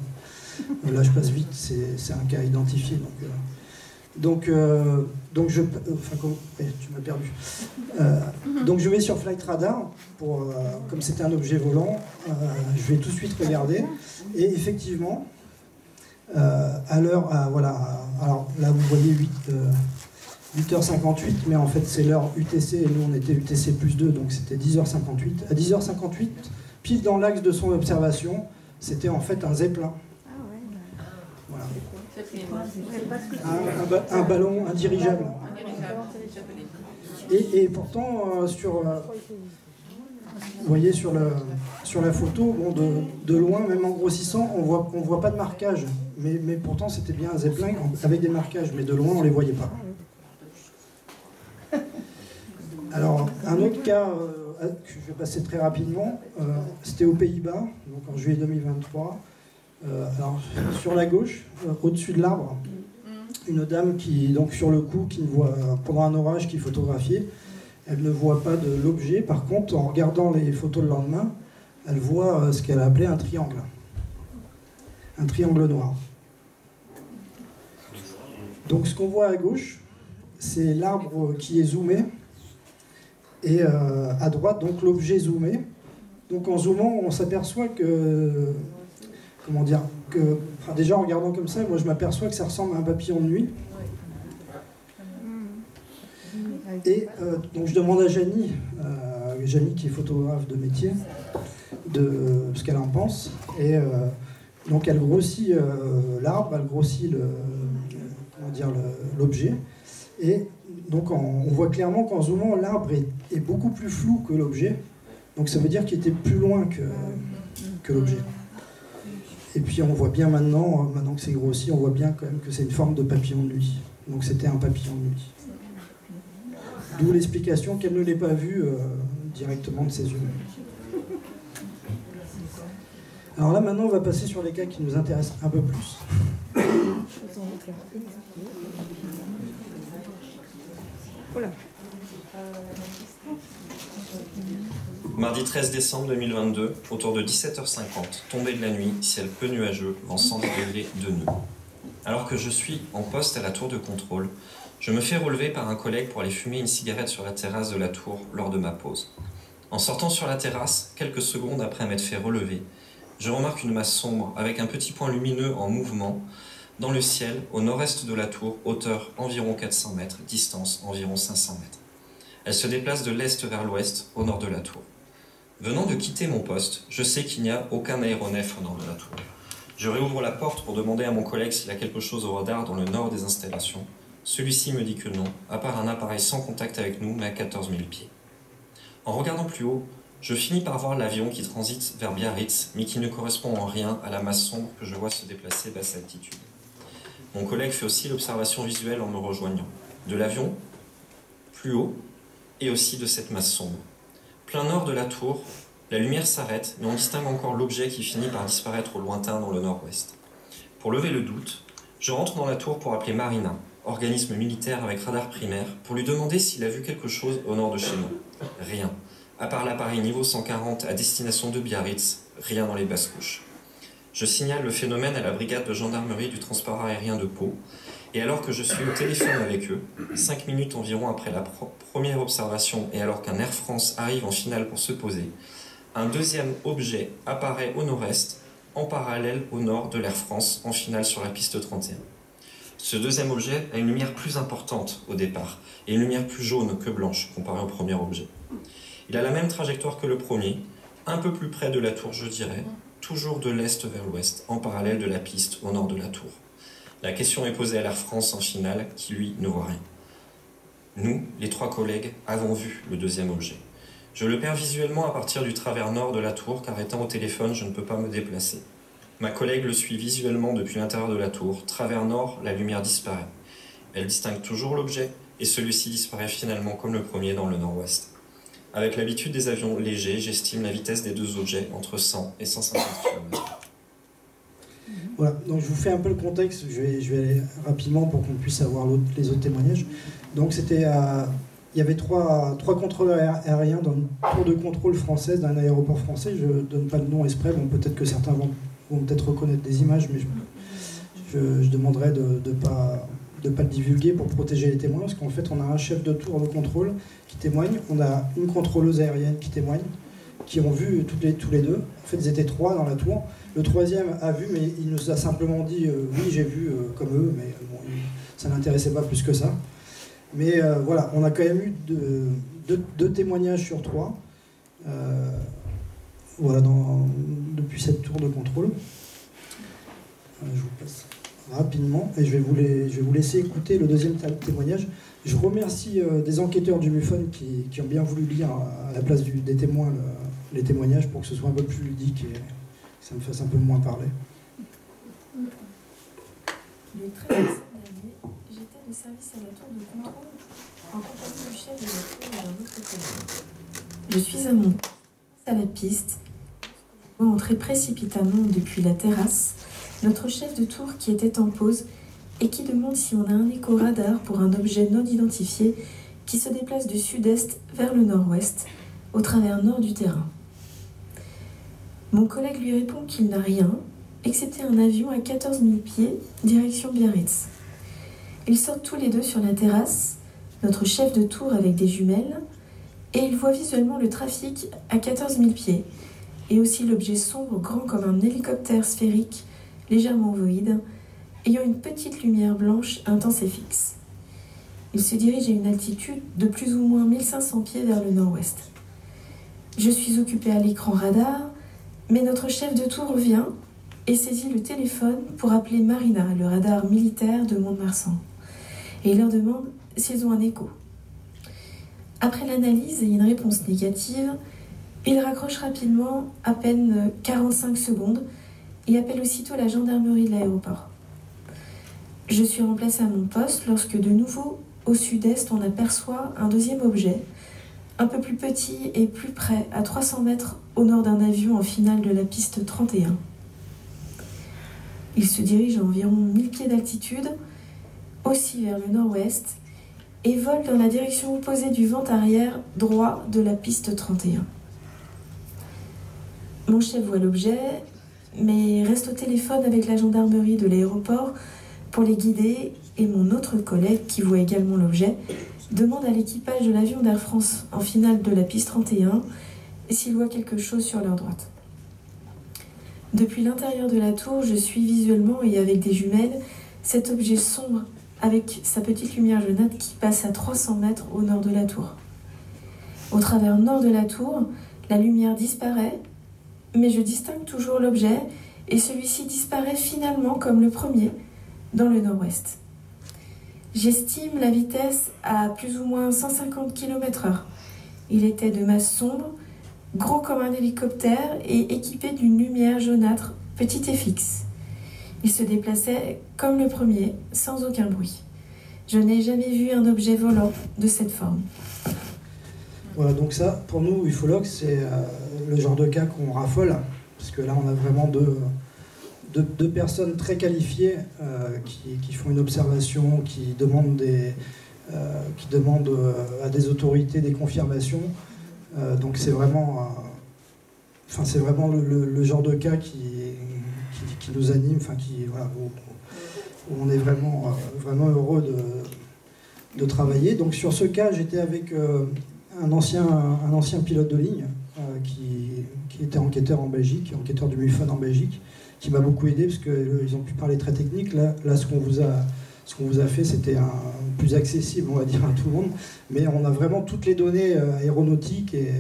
Là je passe vite, c'est un cas identifié. Donc, Donc tu m'as perdu. Donc je vais sur Flight Radar, comme c'était un objet volant, je vais tout de suite regarder. Et effectivement, voilà, alors là vous voyez 8h58, mais en fait c'est l'heure UTC, et nous on était UTC plus 2, donc c'était 10h58. À 10h58, pile dans l'axe de son observation, c'était en fait un Zeppelin. Voilà. Un ballon, un dirigeable. Et pourtant, vous voyez sur la photo, bon, de loin, même en grossissant, on voit pas de marquage. Mais pourtant, c'était bien un Zeppelin avec des marquages, mais de loin, on les voyait pas. Alors, un autre cas que je vais passer très rapidement, c'était aux Pays-Bas, donc en juillet 2023. Alors, sur la gauche, au-dessus de l'arbre, une dame qui, donc sur le coup, qui ne voit, pendant un orage, qui photographiait, elle ne voit pas de l'objet. Par contre, en regardant les photos le lendemain, elle voit ce qu'elle a appelé un triangle noir. Donc, ce qu'on voit à gauche, c'est l'arbre qui est zoomé, et à droite, donc l'objet zoomé. Donc, en zoomant, on s'aperçoit que, comment dire, enfin, déjà en regardant comme ça, moi je m'aperçois que ça ressemble à un papillon de nuit. Et donc je demande à Janie qui est photographe de métier, ce qu'elle en pense. Et donc elle grossit l'arbre, elle grossit l'objet. Et donc on voit clairement qu'en zoomant, l'arbre est beaucoup plus flou que l'objet. Donc ça veut dire qu'il était plus loin que l'objet. Et puis on voit bien maintenant que c'est grossi, on voit bien quand même que c'est une forme de papillon de nuit. Donc c'était un papillon de nuit. D'où l'explication qu'elle ne l'ait pas vu directement de ses yeux. Alors là maintenant on va passer sur les cas qui nous intéressent un peu plus. Mardi 13 décembre 2022, autour de 17h50, tombée de la nuit, ciel peu nuageux, vent 110 degrés de nœud. Alors que je suis en poste à la tour de contrôle, je me fais relever par un collègue pour aller fumer une cigarette sur la terrasse de la tour lors de ma pause. En sortant sur la terrasse, quelques secondes après m'être fait relever, je remarque une masse sombre avec un petit point lumineux en mouvement dans le ciel au nord-est de la tour, hauteur environ 400 mètres, distance environ 500 mètres. Elle se déplace de l'est vers l'ouest, au nord de la tour. Venant de quitter mon poste, je sais qu'il n'y a aucun aéronef au nord de la tour. Je réouvre la porte pour demander à mon collègue s'il a quelque chose au radar dans le nord des installations. Celui-ci me dit que non, à part un appareil sans contact avec nous, mais à 14 000 pieds. En regardant plus haut, je finis par voir l'avion qui transite vers Biarritz, mais qui ne correspond en rien à la masse sombre que je vois se déplacer à basse altitude. Mon collègue fait aussi l'observation visuelle en me rejoignant. De l'avion, plus haut, et aussi de cette masse sombre. Plein nord de la tour, la lumière s'arrête, mais on distingue encore l'objet qui finit par disparaître au lointain dans le nord-ouest. Pour lever le doute, je rentre dans la tour pour appeler Marina, organisme militaire avec radar primaire, pour lui demander s'il a vu quelque chose au nord de chez nous. Rien. À part l'appareil niveau 140 à destination de Biarritz, rien dans les basses couches. Je signale le phénomène à la brigade de gendarmerie du transport aérien de Pau, et alors que je suis au téléphone avec eux, 5 minutes environ après la première observation et alors qu'un Air France arrive en finale pour se poser, un deuxième objet apparaît au nord-est, en parallèle au nord de l'Air France, en finale sur la piste 31. Ce deuxième objet a une lumière plus importante au départ, et une lumière plus jaune que blanche comparé au premier objet. Il a la même trajectoire que le premier, un peu plus près de la tour je dirais, toujours de l'est vers l'ouest, en parallèle de la piste au nord de la tour. La question est posée à l'Air France en finale, qui lui ne voit rien. Nous, les 3 collègues, avons vu le deuxième objet. Je le perds visuellement à partir du travers nord de la tour, car étant au téléphone, je ne peux pas me déplacer. Ma collègue le suit visuellement depuis l'intérieur de la tour. Travers nord, la lumière disparaît. Elle distingue toujours l'objet, et celui-ci disparaît finalement comme le premier dans le nord-ouest. Avec l'habitude des avions légers, j'estime la vitesse des 2 objets entre 100 et 150 km. Voilà, donc je vous fais un peu le contexte, je vais aller rapidement pour qu'on puisse avoir les autres témoignages. Donc c'était il y avait trois contrôleurs aériens dans une tour de contrôle française d'un aéroport français. Je ne donne pas le nom exprès, bon, peut-être que certains vont peut-être reconnaître des images, mais je demanderai de pas le divulguer pour protéger les témoins, parce qu'en fait on a un chef de tour de contrôle qui témoigne, on a une contrôleuse aérienne qui témoigne, qui ont vu tous les deux. En fait ils étaient 3 dans la tour. Le 3e a vu, mais il nous a simplement dit oui j'ai vu comme eux, mais bon, ça n'intéressait pas plus que ça. Mais voilà, on a quand même eu deux témoignages sur 3. Voilà, depuis cette tour de contrôle. Je vous passe rapidement et je vais vous laisser écouter le deuxième témoignage. Je remercie des enquêteurs du MUFON qui ont bien voulu lire à la place des témoins les témoignages pour que ce soit un peu plus ludique et que ça me fasse un peu moins parler. Le 13 décembre dernier, j'étais de service à la tour de contrôle en compagnie du chef de la tour et d'un autre collègue. Je suis à mon poste à la piste. Je vois entrer précipitamment depuis la terrasse notre chef de tour qui était en pause et qui demande si on a un écho radar pour un objet non identifié qui se déplace du sud-est vers le nord-ouest, au travers nord du terrain. Mon collègue lui répond qu'il n'a rien, excepté un avion à 14 000 pieds, direction Biarritz. Ils sortent tous les deux sur la terrasse, notre chef de tour avec des jumelles, et ils voient visuellement le trafic à 14 000 pieds, et aussi l'objet sombre grand comme un hélicoptère sphérique, légèrement ovoïde, ayant une petite lumière blanche intense et fixe. Il se dirige à une altitude de plus ou moins 1500 pieds vers le nord-ouest. Je suis occupée à l'écran radar, mais notre chef de tour vient et saisit le téléphone pour appeler Marina, le radar militaire de Mont-de-Marsan, et il leur demande s'ils ont un écho. Après l'analyse et une réponse négative, il raccroche rapidement, à peine 45 secondes, et appelle aussitôt la gendarmerie de l'aéroport. Je suis remplacée à mon poste lorsque de nouveau, au sud-est, on aperçoit un deuxième objet, un peu plus petit et plus près, à 300 mètres au nord d'un avion en finale de la piste 31. Il se dirige à environ 1000 pieds d'altitude, aussi vers le nord-ouest, et vole dans la direction opposée du vent arrière droit de la piste 31. Mon chef voit l'objet, mais reste au téléphone avec la gendarmerie de l'aéroport pour les guider, et mon autre collègue, qui voit également l'objet, demande à l'équipage de l'avion d'Air France en finale de la piste 31 s'il voit quelque chose sur leur droite. Depuis l'intérieur de la tour, je suis visuellement et avec des jumelles cet objet sombre avec sa petite lumière jaunâtre qui passe à 300 mètres au nord de la tour. Au travers nord de la tour, la lumière disparaît, mais je distingue toujours l'objet et celui-ci disparaît finalement comme le premier dans le nord-ouest. J'estime la vitesse à plus ou moins 150 km/h. Il était de masse sombre, gros comme un hélicoptère et équipé d'une lumière jaunâtre, petite et fixe. Il se déplaçait comme le premier, sans aucun bruit. Je n'ai jamais vu un objet volant de cette forme. Voilà, donc ça, pour nous, ufologues, c'est le genre de cas qu'on raffole, parce que là, on a vraiment deux personnes très qualifiées qui font une observation, qui demandent à des autorités des confirmations. Donc c'est vraiment, c'est vraiment le genre de cas qui nous anime, voilà, où on est vraiment heureux de travailler. Donc sur ce cas, j'étais avec un ancien pilote de ligne qui était enquêteur en Belgique, enquêteur du MUFON en Belgique, qui m'a beaucoup aidé parce qu'ils ont pu parler très technique. Là ce qu'on vous a fait, c'était plus accessible, on va dire, à tout le monde. Mais on a vraiment toutes les données aéronautiques et,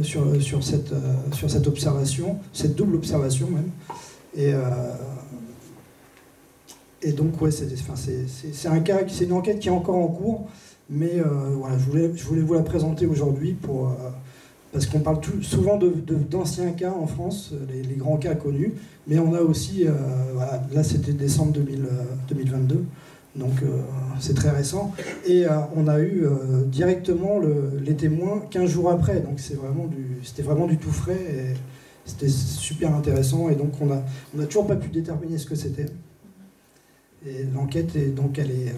sur cette observation, cette double observation même. Et donc, ouais, c'est un cas, c'est une enquête qui est encore en cours. Mais voilà, je voulais vous la présenter aujourd'hui parce qu'on parle souvent d'anciens cas en France, les grands cas connus, mais on a aussi, voilà, là c'était décembre 2022, donc c'est très récent, et on a eu directement les témoins 15 jours après, donc c'était vraiment du tout frais, et c'était super intéressant, et donc on n'a toujours pas pu déterminer ce que c'était. Et l'enquête, elle est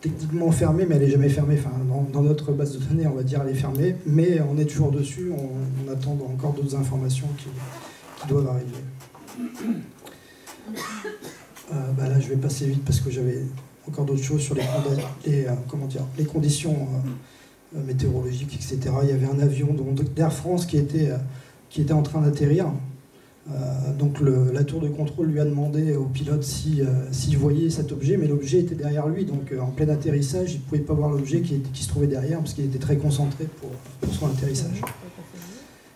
techniquement fermée, mais elle n'est jamais fermée. Enfin, dans notre base de données, on va dire elle est fermée, mais on est toujours dessus, on attend encore d'autres informations qui doivent arriver. Là, je vais passer vite parce que encore d'autres choses sur les conditions météorologiques, etc. Il y avait un avion d'Air France qui était en train d'atterrir. Donc la tour de contrôle lui a demandé au pilote s'il voyait cet objet, mais l'objet était derrière lui, donc en plein atterrissage, il ne pouvait pas voir l'objet qui se trouvait derrière, parce qu'il était très concentré pour son atterrissage.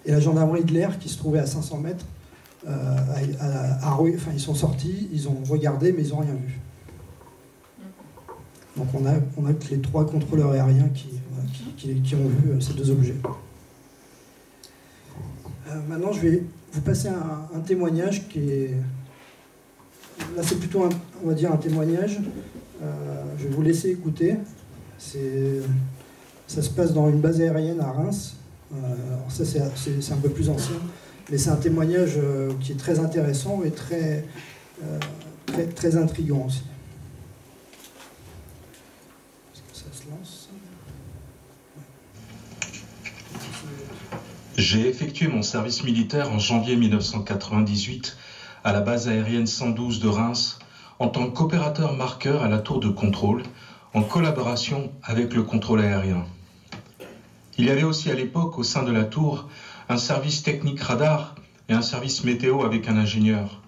Et la gendarmerie de l'air, qui se trouvait à 500 mètres, ils sont sortis, ils ont regardé, mais ils n'ont rien vu. Donc on a que les 3 contrôleurs aériens qui ont vu ces 2 objets. Maintenant, je vais vous passer un témoignage qui est... Là, c'est plutôt, on va dire, un témoignage. Je vais vous laisser écouter. Ça se passe dans une base aérienne à Reims. Alors ça, c'est un peu plus ancien. Mais c'est un témoignage qui est très intéressant et très intriguant aussi. Est-ce que ça se lance ? J'ai effectué mon service militaire en janvier 1998 à la base aérienne 112 de Reims en tant qu'opérateur marqueur à la tour de contrôle en collaboration avec le contrôle aérien. Il y avait aussi à l'époque au sein de la tour un service technique radar et un service météo avec un ingénieur.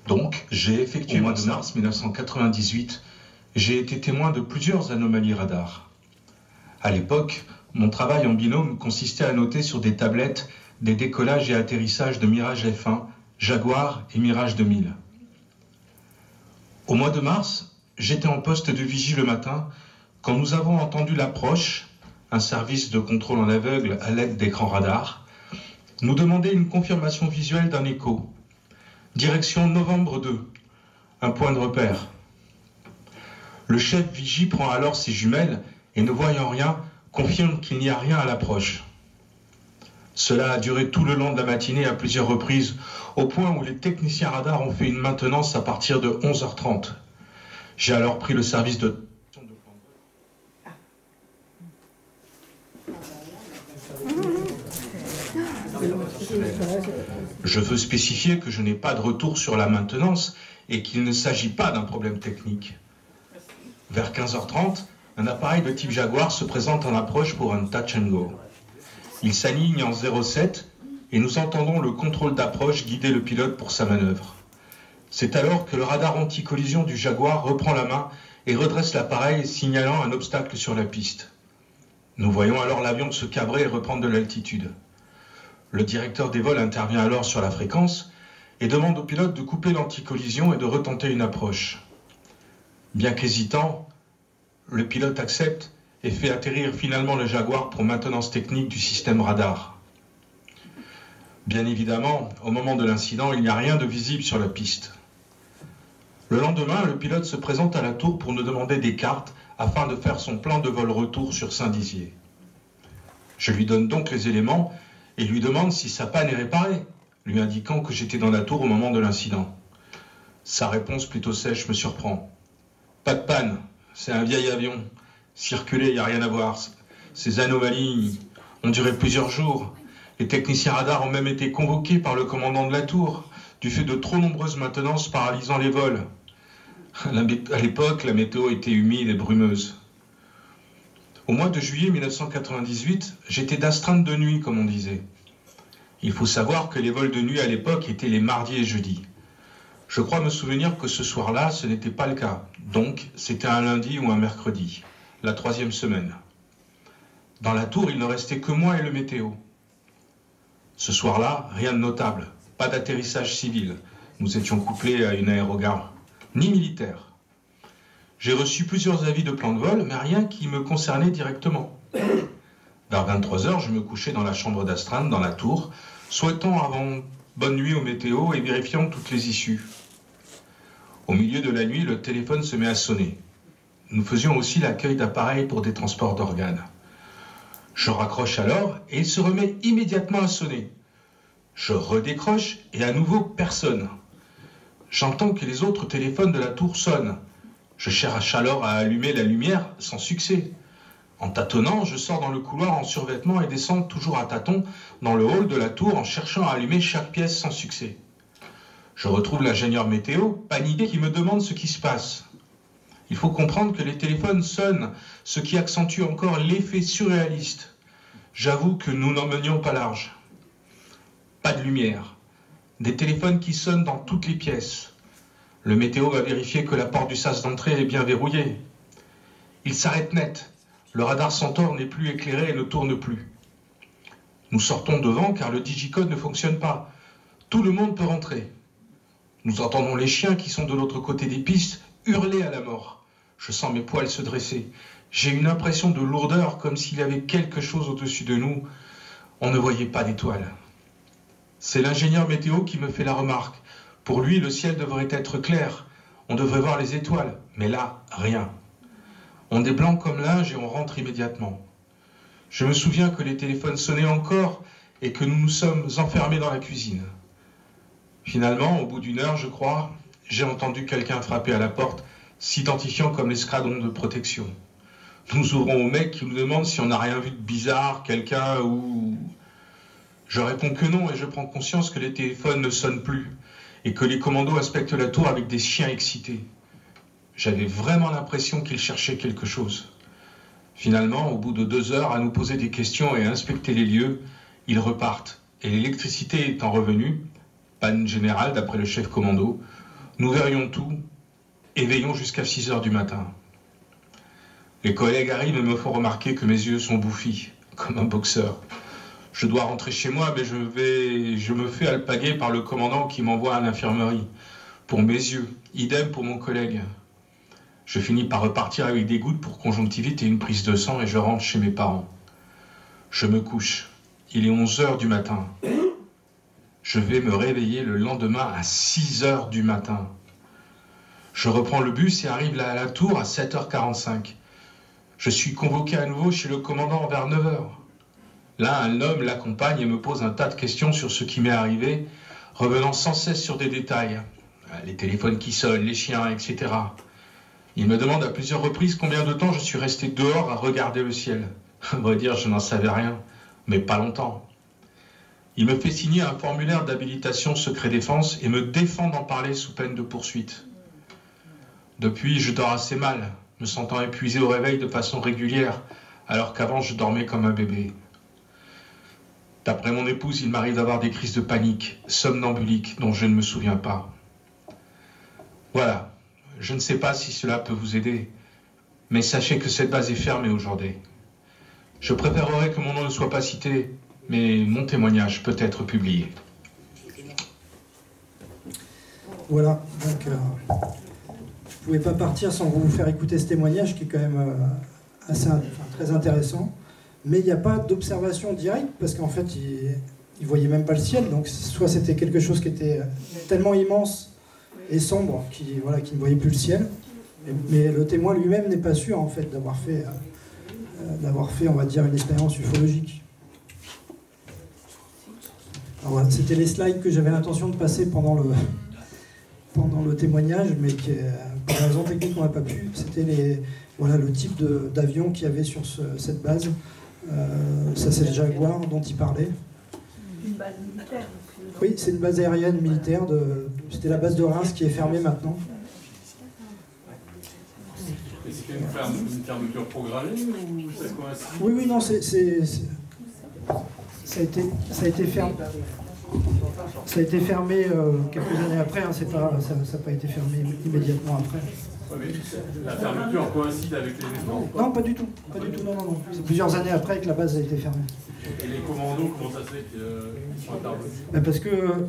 Donc, j'ai effectué au mois de mars 1998, j'ai été témoin de plusieurs anomalies radar. À l'époque, mon travail en binôme consistait à noter sur des tablettes des décollages et atterrissages de Mirage F1, Jaguar et Mirage 2000. Au mois de mars, j'étais en poste de vigie le matin quand nous avons entendu l'approche, un service de contrôle en aveugle à l'aide d'écran radar, nous demander une confirmation visuelle d'un écho. Direction Novembre 2, un point de repère. Le chef vigie prend alors ses jumelles et ne voyant rien, confirme qu'il n'y a rien à l'approche. Cela a duré tout le long de la matinée à plusieurs reprises, au point où les techniciens radars ont fait une maintenance à partir de 11h30. J'ai alors pris le service de... Je veux spécifier que je n'ai pas de retour sur la maintenance et qu'il ne s'agit pas d'un problème technique. Vers 15h30, un appareil de type Jaguar se présente en approche pour un touch and go. Il s'aligne en 07 et nous entendons le contrôle d'approche guider le pilote pour sa manœuvre. C'est alors que le radar anti-collision du Jaguar reprend la main et redresse l'appareil signalant un obstacle sur la piste. Nous voyons alors l'avion se cabrer et reprendre de l'altitude. Le directeur des vols intervient alors sur la fréquence et demande au pilote de couper l'anticollision et de retenter une approche. Bien qu'hésitant, le pilote accepte et fait atterrir finalement le Jaguar pour maintenance technique du système radar. Bien évidemment, au moment de l'incident, il n'y a rien de visible sur la piste. Le lendemain, le pilote se présente à la tour pour nous demander des cartes afin de faire son plan de vol retour sur Saint-Dizier. Je lui donne donc les éléments et lui demande si sa panne est réparée, lui indiquant que j'étais dans la tour au moment de l'incident. Sa réponse plutôt sèche me surprend. Pas de panne, c'est un vieil avion. Circuler, il n'y a rien à voir. Ces anomalies ont duré plusieurs jours. Les techniciens radars ont même été convoqués par le commandant de la tour, du fait de trop nombreuses maintenances paralysant les vols. À l'époque, la météo était humide et brumeuse. Au mois de juillet 1998, j'étais d'astreinte de nuit, comme on disait. Il faut savoir que les vols de nuit à l'époque étaient les mardis et jeudis. Je crois me souvenir que ce soir-là, ce n'était pas le cas. Donc, c'était un lundi ou un mercredi, la 3e semaine. Dans la tour, il ne restait que moi et le météo. Ce soir-là, rien de notable, pas d'atterrissage civil. Nous étions couplés à une aérogare, ni militaire. J'ai reçu plusieurs avis de plan de vol, mais rien qui me concernait directement. Vers 23h, je me couchais dans la chambre d'astreinte, dans la tour, souhaitant avant bonne nuit au météo et vérifiant toutes les issues. Au milieu de la nuit, le téléphone se met à sonner. Nous faisions aussi l'accueil d'appareils pour des transports d'organes. Je raccroche alors et il se remet immédiatement à sonner. Je redécroche et à nouveau personne. J'entends que les autres téléphones de la tour sonnent. Je cherche alors à allumer la lumière sans succès. En tâtonnant, je sors dans le couloir en survêtement et descends toujours à tâtons dans le hall de la tour en cherchant à allumer chaque pièce sans succès. Je retrouve l'ingénieur météo, paniqué, qui me demande ce qui se passe. Il faut comprendre que les téléphones sonnent, ce qui accentue encore l'effet surréaliste. J'avoue que nous n'en menions pas large. Pas de lumière. Des téléphones qui sonnent dans toutes les pièces. Le météo va vérifier que la porte du sas d'entrée est bien verrouillée. Il s'arrête net. Le radar Centaure n'est plus éclairé et ne tourne plus. Nous sortons devant car le digicode ne fonctionne pas. Tout le monde peut rentrer. Nous entendons les chiens qui sont de l'autre côté des pistes hurler à la mort. Je sens mes poils se dresser. J'ai une impression de lourdeur comme s'il y avait quelque chose au-dessus de nous. On ne voyait pas d'étoiles. C'est l'ingénieur météo qui me fait la remarque. Pour lui, le ciel devrait être clair. On devrait voir les étoiles. Mais là, rien. On est blanc comme linge et on rentre immédiatement. Je me souviens que les téléphones sonnaient encore et que nous nous sommes enfermés dans la cuisine. Finalement, au bout d'une heure, je crois, j'ai entendu quelqu'un frapper à la porte, s'identifiant comme l'escadron de protection. Nous ouvrons au mec qui nous demande si on n'a rien vu de bizarre, quelqu'un ou... Je réponds que non et je prends conscience que les téléphones ne sonnent plus et que les commandos inspectent la tour avec des chiens excités. J'avais vraiment l'impression qu'ils cherchaient quelque chose. Finalement, au bout de 2 heures à nous poser des questions et à inspecter les lieux, ils repartent. Et l'électricité étant revenue, panne générale d'après le chef commando, nous verrions tout et veillons jusqu'à 6 heures du matin. Les collègues arrivent et me font remarquer que mes yeux sont bouffis, comme un boxeur. Je dois rentrer chez moi, mais je me fais alpaguer par le commandant qui m'envoie à l'infirmerie. Pour mes yeux, idem pour mon collègue. Je finis par repartir avec des gouttes pour conjonctivite et une prise de sang et je rentre chez mes parents. Je me couche. Il est 11 heures du matin. Je vais me réveiller le lendemain à 6 heures du matin. Je reprends le bus et arrive à la tour à 7h45. Je suis convoqué à nouveau chez le commandant vers 9h. Là, un homme l'accompagne et me pose un tas de questions sur ce qui m'est arrivé, revenant sans cesse sur des détails. Les téléphones qui sonnent, les chiens, etc. Il me demande à plusieurs reprises combien de temps je suis resté dehors à regarder le ciel. À vrai dire, je n'en savais rien, mais pas longtemps. Il me fait signer un formulaire d'habilitation secret défense et me défend d'en parler sous peine de poursuite. Depuis, je dors assez mal, me sentant épuisé au réveil de façon régulière, alors qu'avant je dormais comme un bébé. D'après mon épouse, il m'arrive d'avoir des crises de panique, somnambuliques, dont je ne me souviens pas. Voilà, je ne sais pas si cela peut vous aider, mais sachez que cette base est fermée aujourd'hui. Je préférerais que mon nom ne soit pas cité, mais mon témoignage peut être publié. Voilà, donc je ne pouvais pas partir sans vous faire écouter ce témoignage qui est quand même très intéressant. Mais il n'y a pas d'observation directe parce qu'en fait, il ne voyait même pas le ciel. Donc soit c'était quelque chose qui était tellement immense et sombre qu'il ne voyait plus le ciel. Mais le témoin lui-même n'est pas sûr en fait d'avoir fait, on va dire, une expérience ufologique. Alors voilà, c'était les slides que j'avais l'intention de passer pendant le témoignage, mais qui, pour raison technique, on n'a pas pu. C'était le type d'avion qu'il y avait sur cette base. Ça, c'est le Jaguar dont il parlait. Une base militaire. Oui, c'est une base aérienne militaire. C'était la base de Reims qui est fermée maintenant. Et c'était une fermeture programmée ou ça coïncide? Oui, non, ça a été fermé. Ça a été fermé quelques années après, hein, ça n'a pas été fermé immédiatement après. Ouais, mais la fermeture coïncide avec l'événement? Non, pas du tout. Non. C'est plusieurs années après que la base a été fermée. Et les commandos, comment ça se fait qu'ils sont intervenus? Parce que,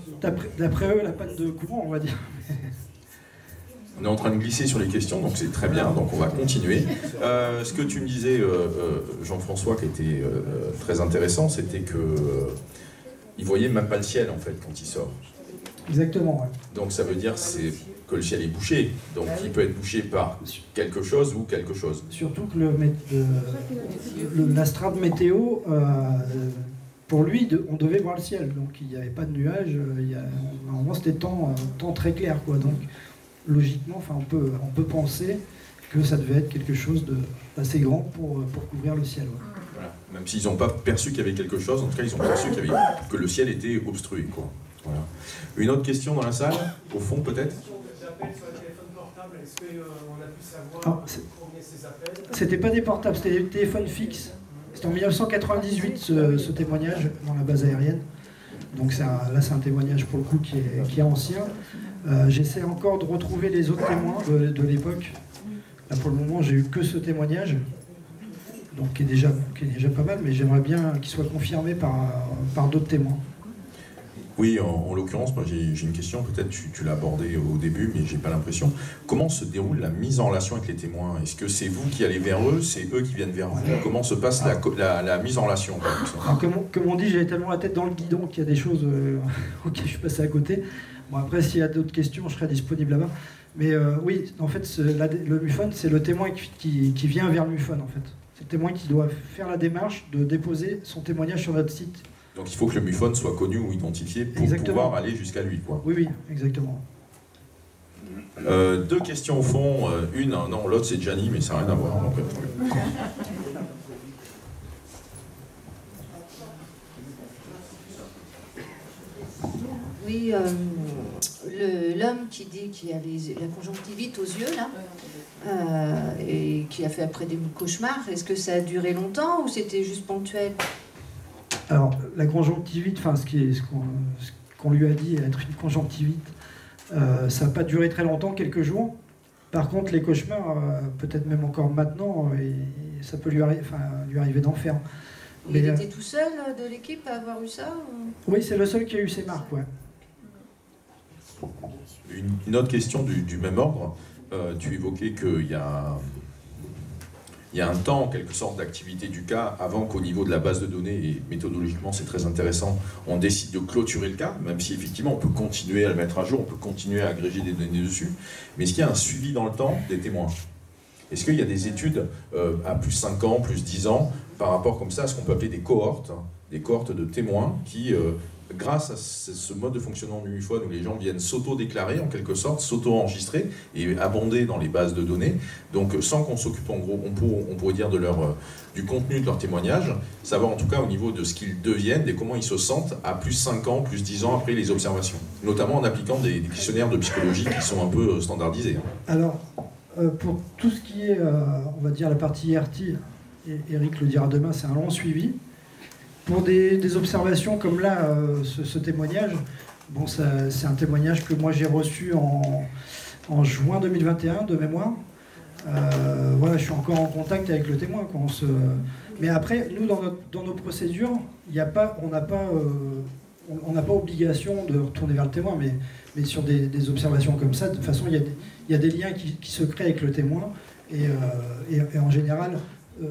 d'après eux, la panne de courant, on va dire. On est en train de glisser sur les questions, donc c'est très bien, donc on va continuer. Ce que tu me disais, Jean-François, qui était très intéressant, c'était que il voyait même pas le ciel, en fait, quand il sort. Exactement, ouais. Donc ça veut dire que le ciel est bouché, donc il peut être bouché par quelque chose ou quelque chose. Surtout que l'astral météo, pour lui, on devait voir le ciel, donc il n'y avait pas de nuages, normalement c'était temps très clair, quoi. Donc logiquement, on peut penser que ça devait être quelque chose d'assez grand pour couvrir le ciel. Ouais. Voilà. Même s'ils n'ont pas perçu qu'il y avait quelque chose, en tout cas ils ont perçu que le ciel était obstrué, quoi. Voilà. Une autre question dans la salle, au fond peut-être? J'appelle sur le téléphone portable est-ce qu'on a pu savoir combien ces appels? C'était pas des portables, c'était des téléphones fixes. C'était en 1998 ce témoignage dans la base aérienne. Donc là c'est un témoignage pour le coup qui est ancien. J'essaie encore de retrouver les autres témoins de l'époque. Là pour le moment j'ai eu que ce témoignage, donc qui est déjà pas mal, mais j'aimerais bien qu'il soit confirmé par d'autres témoins. Oui, en l'occurrence, moi j'ai une question, peut-être tu l'as abordé au début, mais j'ai pas l'impression. Comment se déroule la mise en relation avec les témoins? Est-ce que c'est vous qui allez vers eux, c'est eux qui viennent vers vous? Comment se passe la mise en relation? Alors, comme on dit, j'avais tellement la tête dans le guidon qu'il y a des choses auxquelles je suis passé à côté. Bon, après, s'il y a d'autres questions, je serai disponible là-bas. Mais oui, en fait, le MUFON, c'est le témoin qui vient vers le MUFON, en fait. C'est le témoin qui doit faire la démarche de déposer son témoignage sur notre site. Donc il faut que le MUFON soit connu ou identifié pour pouvoir aller jusqu'à lui, quoi. Oui, oui, exactement. Deux questions au fond. Non, l'autre c'est Gianni, mais ça n'a rien à voir. Donc, Oui, l'homme qui dit qu'il a la conjonctivite aux yeux, là, et qui a fait après des cauchemars, est-ce que ça a duré longtemps ou c'était juste ponctuel? Alors, la conjonctivite, enfin, ce qu'on lui a dit être une conjonctivite, ça n'a pas duré très longtemps, quelques jours. Par contre, les cauchemars, peut-être même encore maintenant, ça peut lui arriver d'en faire. Il était tout seul de l'équipe à avoir eu ça ou... Oui, c'est le seul qui a eu ces marques, ouais. Une autre question du même ordre. Tu évoquais qu'il y a un temps, en quelque sorte, d'activité du cas avant qu'au niveau de la base de données, et méthodologiquement c'est très intéressant, on décide de clôturer le cas, même si effectivement on peut continuer à le mettre à jour, on peut continuer à agréger des données dessus. Mais est-ce qu'il y a un suivi dans le temps des témoins? Est-ce qu'il y a des études à plus 5 ans, plus 10 ans, par rapport comme ça à ce qu'on peut appeler des cohortes de témoins qui, grâce à ce mode de fonctionnement du MUFON où les gens viennent s'auto-déclarer en quelque sorte, s'auto-enregistrer et abonder dans les bases de données, donc sans qu'on s'occupe en gros, on pourrait dire du contenu de leur témoignage, savoir en tout cas au niveau de ce qu'ils deviennent et comment ils se sentent à plus 5 ans, plus 10 ans après les observations, notamment en appliquant des questionnaires de psychologie qui sont un peu standardisés. Alors, pour tout ce qui est, on va dire, la partie RT, et Eric le dira demain, c'est un long suivi. Pour des observations comme là, ce témoignage, bon, c'est un témoignage que moi j'ai reçu en juin 2021 de mémoire. Voilà, je suis encore en contact avec le témoin. Mais après, nous, dans nos procédures, on n'a pas obligation de retourner vers le témoin, mais sur des observations comme ça, de toute façon, il y a des liens qui se créent avec le témoin, et en général,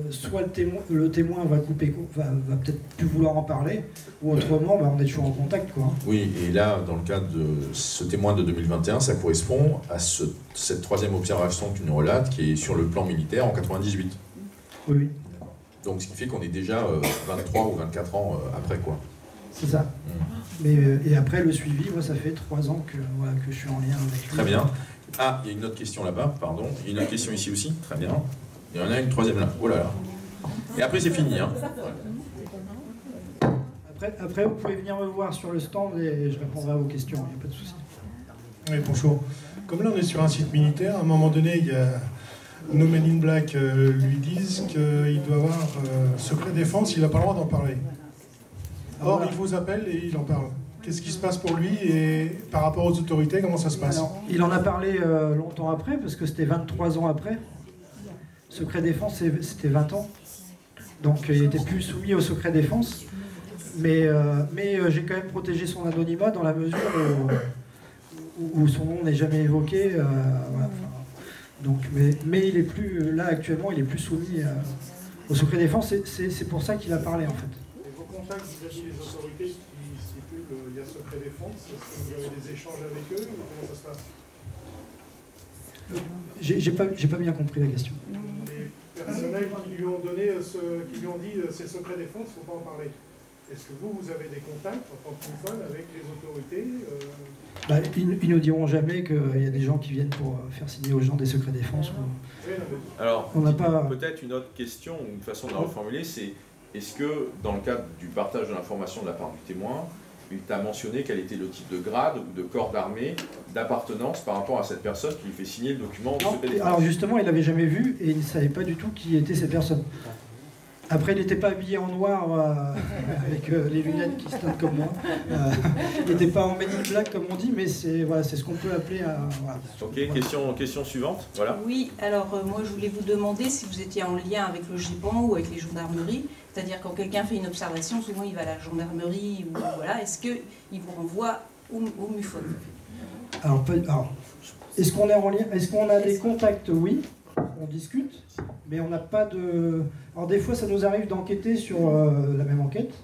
soit le témoin va couper, va peut-être plus vouloir en parler, ou autrement, on est toujours en contact, quoi. Oui, et là, dans le cadre de ce témoin de 2021, ça correspond à cette troisième observation que tu nous relates, qui est sur le plan militaire en 98. Oui. Donc, ce qui fait qu'on est déjà 23 ou 24 ans après, quoi. C'est ça. Et après, le suivi, moi, ça fait 3 ans que je suis en lien avec lui. Très bien. Ah, il y a une autre question là-bas, pardon. Il y a une autre question ici aussi. Très bien. Il y en a une troisième là. Oh là là. Et après, c'est fini. Hein. Après, vous pouvez venir me voir sur le stand et je répondrai à vos questions. Il n'y a pas de souci. Oui, bonjour. Comme là, on est sur un site militaire, à un moment donné, il y a nos Men in Black lui disent qu'il doit avoir secret défense, il n'a pas le droit d'en parler. Or, il vous appelle et il en parle. Qu'est-ce qui se passe pour lui et par rapport aux autorités, comment ça se passe? Alors, il en a parlé longtemps après, parce que c'était 23 ans après. Secret défense, c'était 20 ans. Donc il n'était plus soumis au secret défense. Mais j'ai quand même protégé son anonymat dans la mesure où son nom n'est jamais évoqué. Voilà. Donc, mais il est plus, là actuellement, il est plus soumis au secret défense. C'est pour ça qu'il a parlé en fait. Et vos contacts vis-à-vis des autorités qui stipulent qu'il y a secret défense, est-ce que vous avez des échanges avec eux ou comment ça se passe? J'ai pas bien compris la question. Les personnels qui lui ont donné, qui lui ont dit c'est secret défense, il ne faut pas en parler. Est-ce que vous avez des contacts en tant que MUFON avec les autorités Ils nous diront jamais qu'il y a des gens qui viennent pour faire signer aux gens des secrets défense. Alors, on n'a pas... peut-être une autre question, une façon de la reformuler, c'est est-ce que dans le cadre du partage de l'information de la part du témoin, il t'a mentionné quel était le type de grade ou de corps d'armée, d'appartenance par rapport à cette personne qui lui fait signer le document au secret défense. Alors justement, il l'avait jamais vu et il ne savait pas du tout qui était cette personne. Après, il n'était pas habillé en noir avec les lunettes qui se donnent comme moi. Il n'était pas en Men in Black comme on dit, mais c'est voilà, ce qu'on peut appeler un... Voilà. Ok, question suivante. Voilà. Oui, alors moi je voulais vous demander si vous étiez en lien avec le GEPAN ou avec les gendarmeries. C'est-à-dire quand quelqu'un fait une observation, souvent il va à la gendarmerie, ou voilà, est-ce qu'il vous renvoie au MUFON? Alors, est-ce qu'on est en lien? Est-ce qu'on a des contacts? Oui, on discute, mais on n'a pas de... Alors des fois, ça nous arrive d'enquêter sur la même enquête,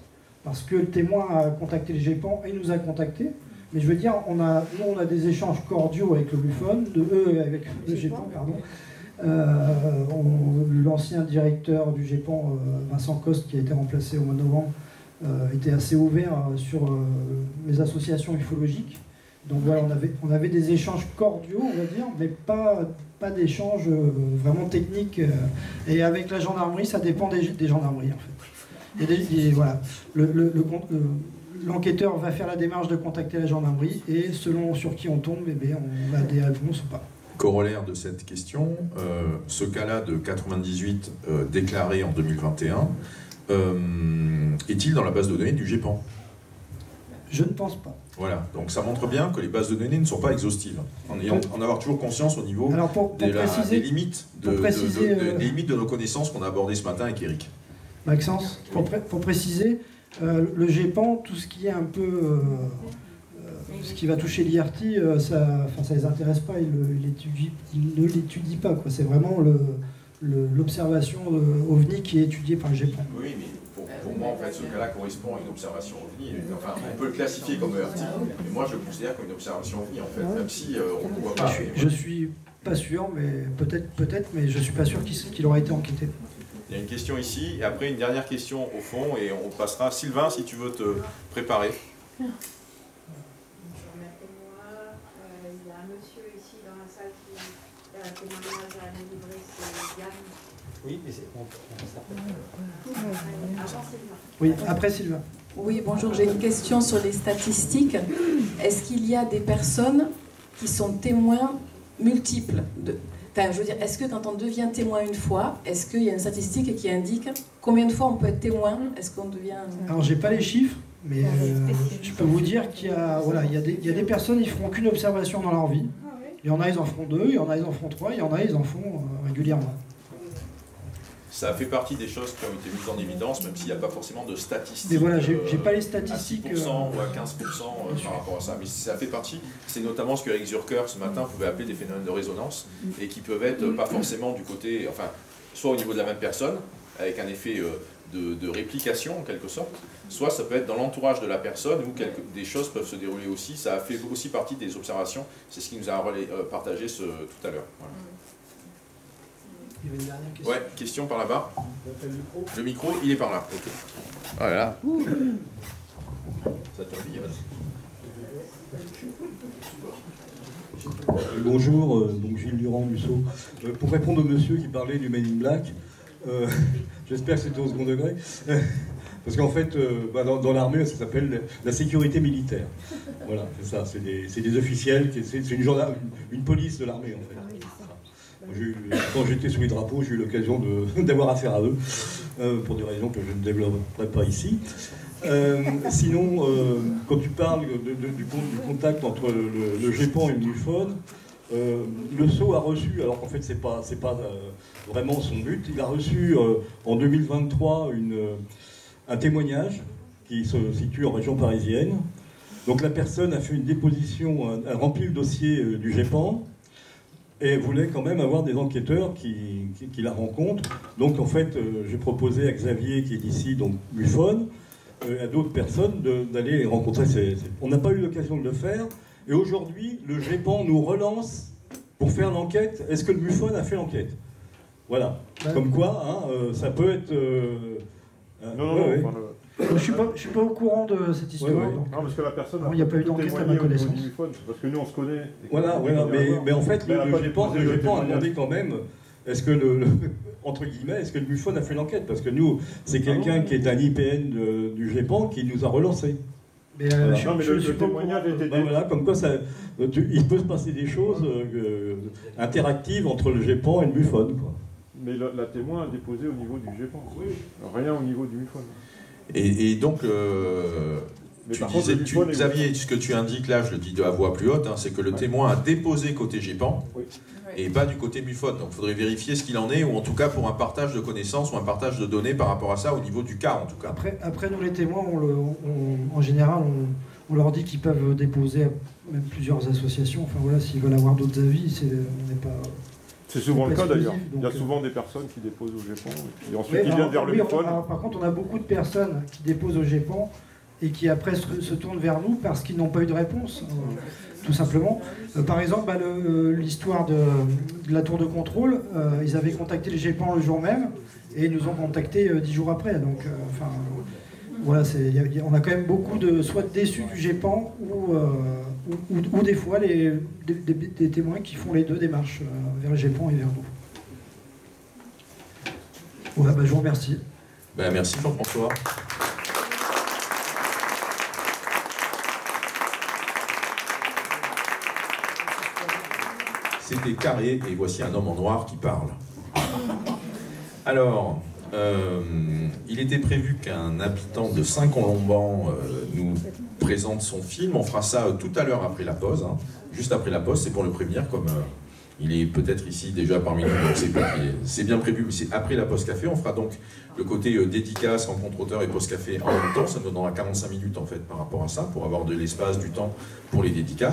parce que le témoin a contacté le GEPAN et nous a contactés. Mais je veux dire, nous on a des échanges cordiaux avec le MUFON, avec le GEPAN, pardon. L'ancien directeur du GEPAN, Vincent Coste, qui a été remplacé au mois de novembre, était assez ouvert sur les associations ufologiques. Donc voilà, on avait des échanges cordiaux, on va dire, mais pas d'échanges vraiment techniques. Et avec la gendarmerie, ça dépend des gendarmeries, en fait. Voilà, l'enquêteur va faire la démarche de contacter la gendarmerie, et selon sur qui on tombe, eh bien, on a des réponses ou pas. Corollaire de cette question, ce cas-là de 98 déclaré en 2021, est-il dans la base de données du GEPAN? Je ne pense pas. Voilà, donc ça montre bien que les bases de données ne sont pas exhaustives, en avoir toujours conscience au niveau des limites des limites de nos connaissances qu'on a abordées ce matin avec Eric. Maxence, pour préciser, le GEPAN, tout ce qui est un peu... ce qui va toucher l'IRT, ça les intéresse pas, ils ne l'étudient pas. C'est vraiment l'observation OVNI qui est étudiée par le GEPAN. Oui, mais pour moi, en fait, ce cas-là correspond à une observation OVNI. Enfin, on peut le classifier comme ERT, mais moi, je le considère comme une observation OVNI, en fait, même si on ne voit pas. Je suis pas sûr, mais peut-être, mais je suis pas sûr qu'il aura été enquêté. Il y a une question ici, et après une dernière question au fond, et on passera. Sylvain, si tu veux te préparer. Il y a un monsieur ici dans la salle qui a un témoignage à nous livrer, c'est Yann. Oui, mais Oui, après Sylvain. Oui, bonjour, j'ai une question sur les statistiques. Est-ce qu'il y a des personnes qui sont témoins multiples Enfin, je veux dire, est-ce que quand on devient témoin une fois, est-ce qu'il y a une statistique qui indique combien de fois on peut être témoin? Est-ce qu'on devient... Alors, j'ai pas les chiffres, mais je peux vous dire qu'il y a, voilà, il y a des personnes, ils feront qu'une observation dans leur vie. Il y en a, ils en feront 2, il y en a, ils en feront 3, il y en a, ils en font régulièrement. Ça fait partie des choses qui ont été mises en évidence, même s'il n'y a pas forcément de statistiques. Mais voilà, j'ai pas les statistiques. À 6% ou à 15% par rapport à ça. Mais ça fait partie. C'est notamment ce que Eric Zurker ce matin pouvait appeler des phénomènes de résonance, et qui peuvent être pas forcément du côté, enfin, soit au niveau de la même personne, avec un effet de réplication en quelque sorte, soit ça peut être dans l'entourage de la personne où des choses peuvent se dérouler aussi. Ça a fait aussi partie des observations. C'est ce qui nous a partagé tout à l'heure. Voilà. Il y avait une dernière question. Ouais, question par là-bas. Le micro, il est par là. Ok. Voilà. Ça tourbillonne. Bonjour, donc Gilles Durand-Musso. Pour répondre au monsieur qui parlait du Men in Black, j'espère que c'était au second degré, parce qu'en fait, dans l'armée, ça s'appelle la sécurité militaire. Voilà, c'est ça, c'est des officiels, c'est une police de l'armée en fait. Quand j'étais sous les drapeaux, j'ai eu l'occasion d'avoir affaire à eux, pour des raisons que je ne développerai pas ici. Sinon, quand tu parles du contact entre le GEPAN et le MUFON, le SO a reçu, alors qu'en fait c'est pas vraiment son but, il a reçu en 2023 un témoignage qui se situe en région parisienne. Donc la personne a fait une déposition, a rempli le dossier du GEPAN, et voulait quand même avoir des enquêteurs qui la rencontrent. Donc en fait, j'ai proposé à Xavier, qui est d'ici, donc MUFON, à d'autres personnes d'aller rencontrer On n'a pas eu l'occasion de le faire, et aujourd'hui, le GEPAN nous relance pour faire l'enquête. Est-ce que le MUFON a fait l'enquête? Voilà. Comme quoi, hein, ça peut être... Je suis pas au courant de cette histoire. Non, parce que la personne il n'y a pas eu d'enquête à ma connaissance. Parce que nous, on se connaît. Voilà, mais en fait, le GEPAN a demandé quand même, est-ce que entre guillemets, est-ce que le MUFON a fait l'enquête? Parce que nous, c'est quelqu'un qui est un IPN du GEPAN qui nous a relancé. Mais, voilà. Non, mais le témoignage était... Voilà, comme quoi il peut se passer des choses interactives entre le GEPAN et le MUFON, quoi. Mais la témoin a déposé au niveau du GEPAN. Oui. Rien au niveau du MUFON. Et donc, Xavier, ce que tu indiques là, je le dis de la voix plus haute, hein, c'est que le témoin a déposé côté GEPAN et pas du côté MUFON. Donc il faudrait vérifier ce qu'il en est, ou en tout cas pour un partage de connaissances ou un partage de données par rapport à ça, au niveau du cas en tout cas. Après nous les témoins, en général, on leur dit qu'ils peuvent déposer même plusieurs associations. Enfin voilà, s'ils veulent avoir d'autres avis, on n'est pas... C'est souvent le cas d'ailleurs. Il y a souvent des personnes qui déposent au GEPAN et ensuite ils viennent vers le MUFON. Par contre, on a beaucoup de personnes qui déposent au GEPAN et qui après se tournent vers nous parce qu'ils n'ont pas eu de réponse, tout simplement. Par exemple, l'histoire de la tour de contrôle, ils avaient contacté le GEPAN le jour même et ils nous ont contactés 10 jours après. Donc, voilà, on a quand même beaucoup soit de déçus du GEPAN ou des fois des témoins qui font les deux démarches vers le GEPAN et vers nous. Voilà, je vous remercie. Merci Jean-François. C'était carré et voici un homme en noir qui parle. Alors, il était prévu qu'un habitant de Saint-Colomban nous présente son film. On fera ça tout à l'heure après la pause, hein. Juste après la pause, c'est pour le prévenir, comme il est peut-être ici déjà parmi nous, donc c'est bien prévu, mais c'est après la pause café. On fera donc le côté dédicace, rencontre auteur et pause café en même temps. Ça nous donnera 45 minutes en fait par rapport à ça, pour avoir de l'espace, du temps pour les dédicaces.